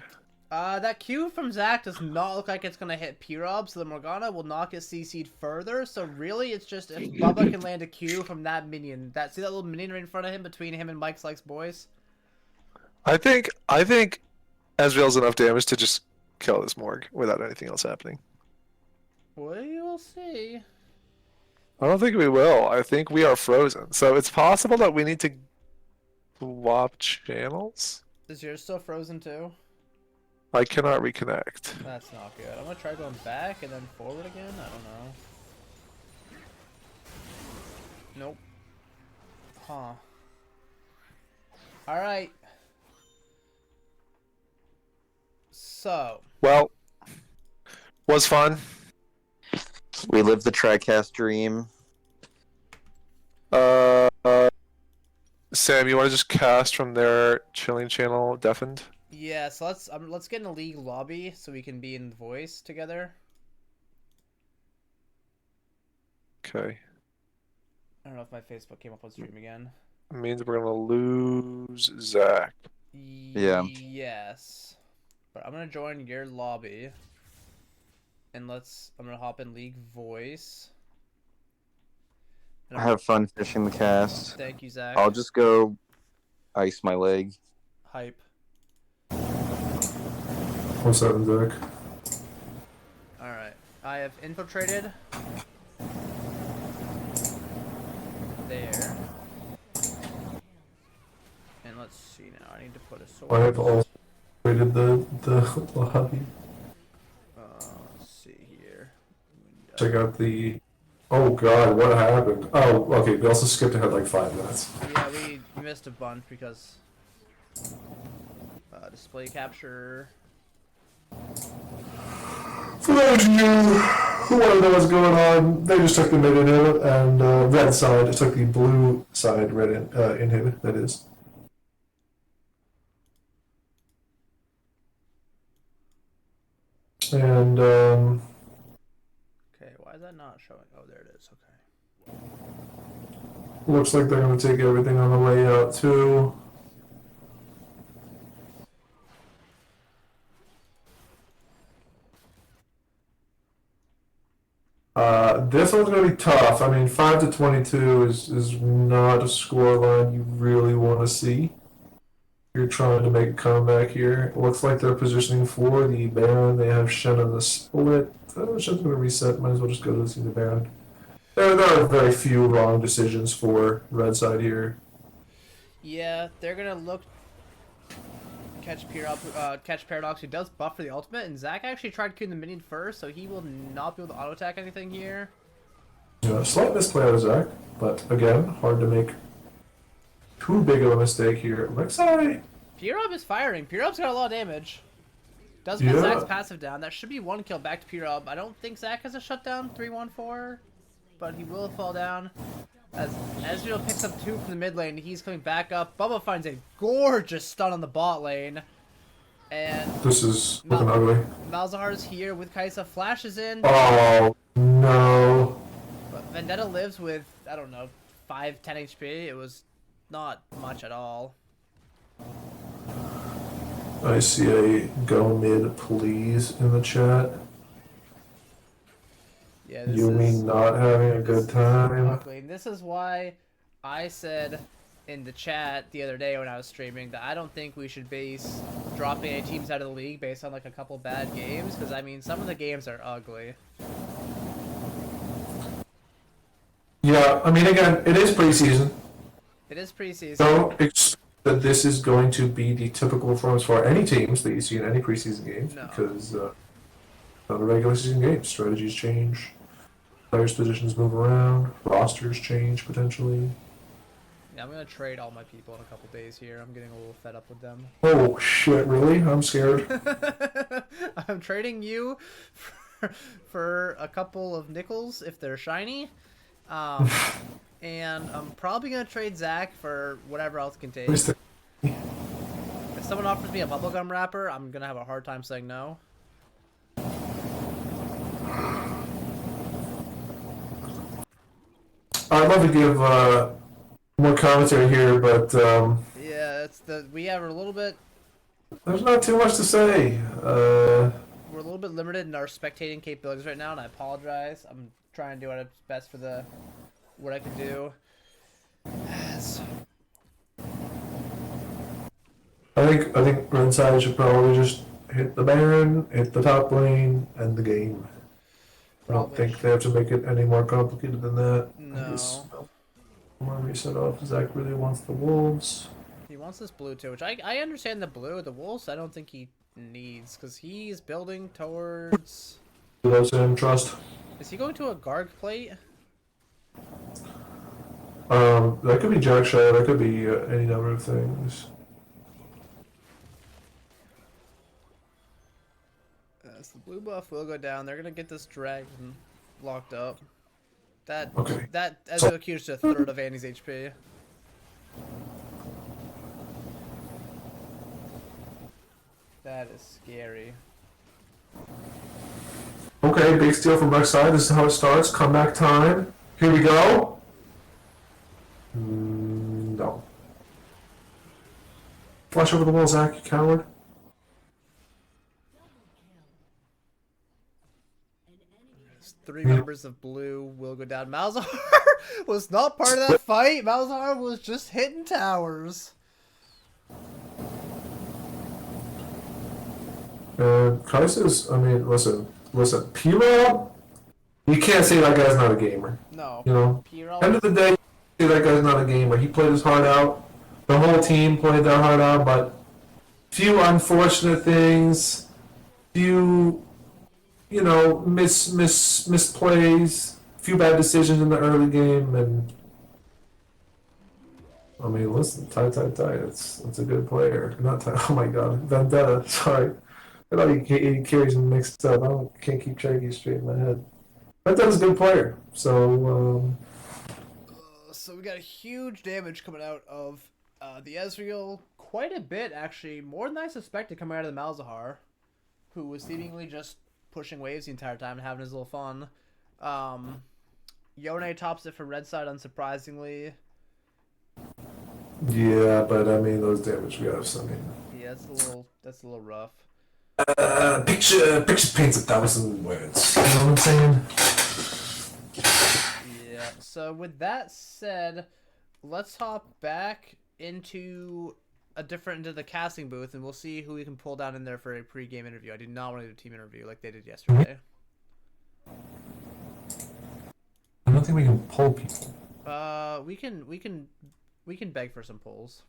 That Q from Zac does not look like it's going to hit P-Rob, so the Morgana will not get CC'd further. So really, it's just if Bubba can land a Q from that minion. See that little minion right in front of him, between him and Mike's Likes Boys? I think Ezreal's enough damage to just kill this Morg without anything else happening. We will see. I don't think we will. I think we are frozen. So it's possible that we need to swap channels. Is yours still frozen too? I cannot reconnect. That's not good. I'm gonna try going back and then forward again. I don't know. Nope. Huh. Alright. So. Well, was fun. We live the TriCast dream. Sam, you want to just cast from their chilling channel, deafened? Yeah, so let's get in a league lobby so we can be in voice together. Okay. I don't know if my Facebook came up on stream again. It means we're gonna lose Zach. Yeah. Yes. But I'm gonna join your lobby. And I'm gonna hop in league voice. And Have fun finishing the cast. Thank you, Zach. I'll just go ice my leg. Hype. What's up, Zach? Alright. I have infiltrated. There. And let's see now. I need to put a sword. I have also rated the lobby. Let's see here. Check out the. Oh god, what happened? Oh, okay. We also skipped ahead like 5 minutes. Yeah, we missed a bunch because display capture. For those of you who want to know what's going on, they just took the mid inhib and red side took the blue side red inhib. That is. And Okay, why is that not showing? Oh, there it is. Okay. looks like they're going to take everything on the way out too. This one's going to be tough. I mean, 5 to 22 is not a score line you really want to see. You're trying to make a comeback here. It looks like they're positioning for the Baron. They have Shen on the split. Shen's going to reset. Might as well just go to see the Baron. There are very few wrong decisions for red side here. Yeah, they're gonna look catch Paradox, who does buff for the ultimate, and Zach actually tried queuing the minion first, so he will not be able to auto attack anything here. Yeah, slight misplay out of Zach, but again, hard to make too big of a mistake here. Rek'Sai. P-Rob is firing. P-Rob's got a lot of damage. Does put Yeah. Zach's passive down. That should be one kill back to P-Rob. I don't think Zach has a shutdown 3-1-4, but he will fall down. As Ezreal picks up 2 from the mid lane, he's coming back up. Bubba finds a gorgeous stun on the bot lane. And This is looking ugly. Malzahar's here with Kai'Sa, flashes in. Oh, no. But Vendetta lives with, I don't know, 5-10 HP. It was not much at all. I see a go mid please in the chat. Yeah, this You is mean not having a good time? ugly. And this is why I said in the chat the other day when I was streaming that I don't think we should base dropping any teams out of the league based on like a couple bad games, because I mean some of the games are ugly. Yeah, I mean, again, it is preseason. It is preseason. Don't expect that this is going to be the typical performance for any teams that you see in any preseason games, No. because not a regular season game. Strategies change, players' positions move around, rosters change potentially. Yeah, I'm gonna trade all my people in a couple days here. I'm getting a little fed up with them. Oh shit! Really? I'm scared. I'm trading you for a couple of nickels if they're shiny. And I'm probably gonna trade Zach for whatever else can take. If someone offers me a bubblegum wrapper, I'm gonna have a hard time saying no. I'd love to give more commentary here, but Yeah, we have a little bit. there's not too much to say. We're a little bit limited in our spectating capabilities right now, and I apologize. I'm trying to do what's best for what I can do. Yes. I think red side should probably just hit the Baron, hit the top lane, end the game. I don't Probably think they have to make it any more complicated than that. No. More reset off. Zach really wants the wolves. He wants this blue too, which I understand the blue. The wolves I don't think he needs, because he's building towards... He loves him, trust. Is he going to a Garg plate? That could be Jack Shaw, that could be any number of things. So the blue buff will go down. They're gonna get this dragon locked up. Okay. That Ezreal Q's to a third of Annie's HP. That is scary. Okay, big steal from left side. This is how it starts. Comeback time. Here we go. No. Flash over the wall, Zach, you coward. Three members of blue will go down. Malzahar was not part of that fight. Malzahar was just hitting towers. Crisis, I mean, listen, P-Rob, you can't say that guy's not a gamer. No. You know, P-Rob- end of the day, say that guy's not a gamer. He played his heart out. The whole team played their heart out, but few unfortunate things, few, you know, misplays, few bad decisions in the early game, and I mean, listen, Ty. It's a good player. Not Ty. Oh my God, Vendetta. Sorry, I thought he carries him mixed up. Can't keep Cherokee straight in my head. Vendetta's a good player. So we got a huge damage coming out of the Ezreal. Quite a bit, actually. More than I suspected coming out of the Malzahar, who was seemingly just pushing waves the entire time and having his little fun. Yone tops it for red side, unsurprisingly. yeah, but I mean, those damage gaps. I mean, Yeah, that's a little rough. picture paints 1,000 words. You know what I'm saying? Yeah. So with that said, let's hop back into the casting booth, and we'll see who we can pull down in there for a pre-game interview. I do not want to do a team interview like they did yesterday. I don't think we can pull people. We can beg for some polls.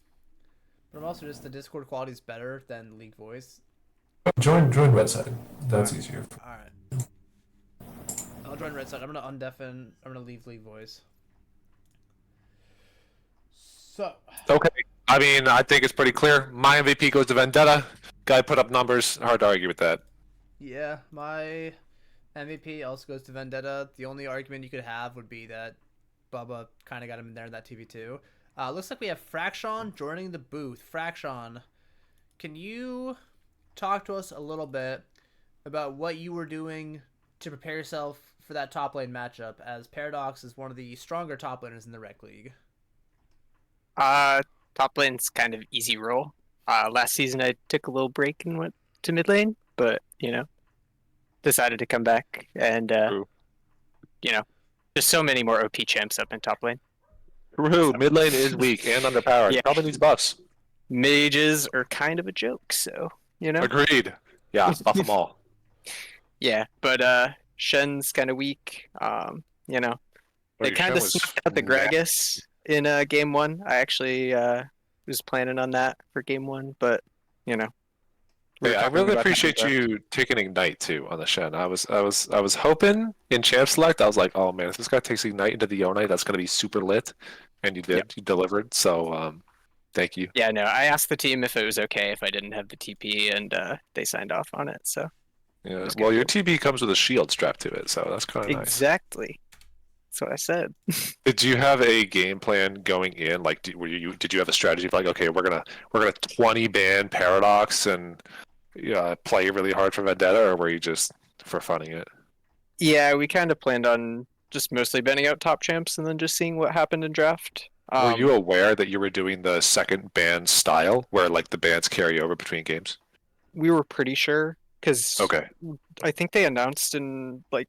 But I'm also just the Discord quality is better than League Voice. Join red side. That's easier. All right. I'll join red side. I'm gonna undeafen. I'm gonna leave League Voice. So. Okay. I mean, I think it's pretty clear. My MVP goes to Vendetta. Guy put up numbers. Hard to argue with that. Yeah, my MVP also goes to Vendetta. The only argument you could have would be that Bubba kind of got him in there in that TV2. Looks like we have Fraction joining the booth. Fraction, can you talk to us a little bit about what you were doing to prepare yourself for that top lane matchup, as Paradox is one of the stronger top laners in the Rec League? Top lane's kind of easy role. Last season I took a little break and went to mid lane, but decided to come back and there's so many more OP champs up in top lane. True. Mid lane is weak and underpowered. Yeah. Probably needs buffs. Mages are kind of a joke, so Agreed. Yeah, buff them all. Yeah, but Shen's kind of weak. They kind of snuffed out the Gragas in game 1. I actually was planning on that for game 1, but we were Hey, I talking really about appreciate that. you taking Ignite too on the Shen. I was hoping in Champ Select. I was like, oh man, if this guy takes Ignite into the Yone, that's gonna be super lit, and you did. Yep. You delivered. So thank you. Yeah, no, I asked the team if it was okay if I didn't have the TP, and they signed off on it. So Yeah. was Well, good. your TB comes with a shield strapped to it, so that's kind of nice. exactly, that's what I said. Did you have a game plan going in? Like, did you have a strategy of like, okay, we're gonna 20 ban Paradox and play really hard for Vendetta, or were you just for funning it? Yeah, we kind of planned on just mostly banning out top champs and then just seeing what happened in draft. Were you aware that you were doing the second ban style, where like the bans carry over between games? We were pretty sure because Okay. I think they announced in like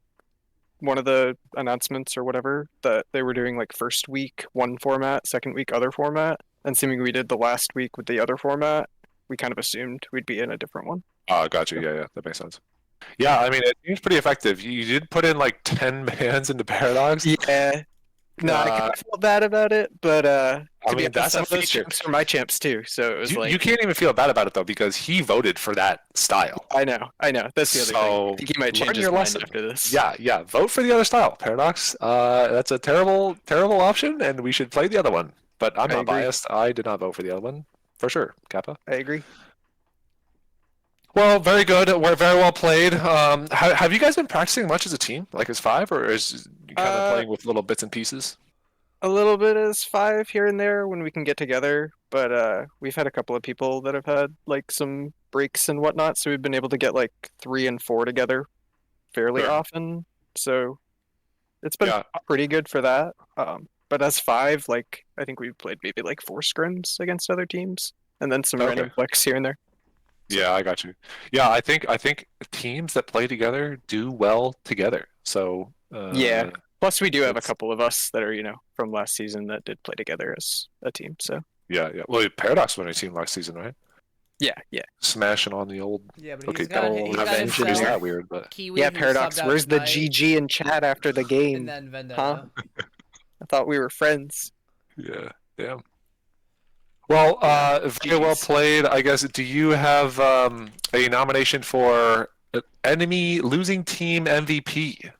one of the announcements or whatever that they were doing like first week one format, second week other format, and seeming we did the last week with the other format. We kind of assumed we'd be in a different one. Got you. Yeah, that makes sense. Yeah, I mean, it seems pretty effective. You did put in like 10 bans into Paradox. Yeah. No, I kind of felt bad about it, but I mean, that's some some of those champs are my champs too, so it was you can't even feel bad about it though, because he voted for that style. I know. That's the other thing. I think he might learn change his your mind lesson. after this. Yeah. Vote for the other style, Paradox. That's a terrible option, and we should play the other one. But I'm I not agree. biased. I did not vote for the other one, for sure. Kappa. I agree. Well, very good. We're very well played. Have you guys been practicing much as a team, like as 5, or is you kind of playing with little bits and pieces? A little bit as 5 here and there when we can get together, but we've had a couple of people that have had like some breaks and whatnot, so we've been able to get like 3 and 4 together fairly Sure. often. So it's been Yeah. pretty good for that. But as 5, like I think we've played maybe like 4 scrims against other teams, and then some Okay. random flex here and there. Yeah, I got you. Yeah, I think teams that play together do well together. So Yeah. Plus, we do have a it's- couple of us that are, from last season that did play together as a team. So yeah. Well, Paradox won a team last season, right? yeah. Smashing on the old. Yeah, but Okay, he's got double he's got revenge is himself, that weird, but Kiwi, Yeah, who Paradox. subbed out Where's the tonight, GG in chat after the and game? then Vendetta. I thought we were friends. yeah. Well, very well GGs. played. I guess. Do you have a nomination for enemy losing team MVP?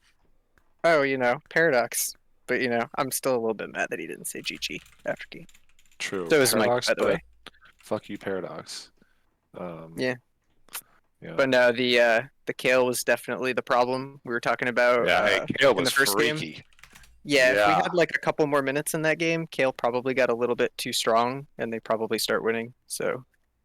Oh, Paradox. But I'm still a little bit mad that he didn't say GG after game. True. So is Mike, Paradox, by the but way. fuck you, Paradox. Yeah. Yeah. But no, the Kale was definitely the problem we were talking about. Yeah, hey, Kale in was the first game. freaky. Yeah, if we Yeah. had like a couple more minutes in that game, Kale probably got a little bit too strong, and they probably start winning. So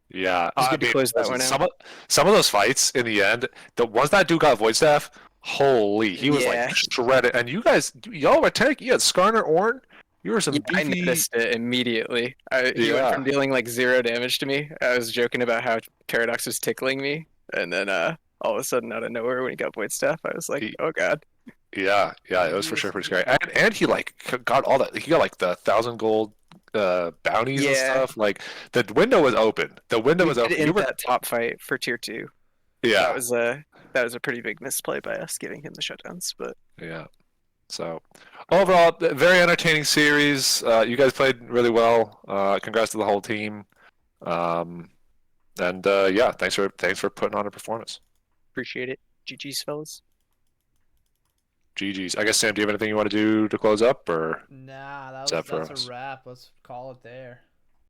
Yeah, it's good to close that one some out. some of those fights in the end, once that dude got void staff, holy, he was Yeah. like shredded. And y'all were tanky. You had Skarner, Ornn. You were some Yeah, I beefy. noticed it immediately. He went Yeah. from dealing like 0 damage to me. I was joking about how Paradox was tickling me, and then all of a sudden, out of nowhere, when he got void staff, I was like, He- "Oh God!" Yeah, it was He for was sure pretty scary. And he got all that. He got like the 1,000 gold bounties and Yeah. stuff. Like the window was open. The window We was did open. end You were that top fight for tier 2. yeah. That was a pretty big misplay by us giving him the shutdowns, but Yeah. So overall, very entertaining series. You guys played really well. Congrats to the whole team. And yeah, thanks for putting on a performance. appreciate it. GG's, fellas. GG's. I guess Sam, do you have anything you want to do to close up, or Nah, Is that for that's us? a wrap. Let's call it there.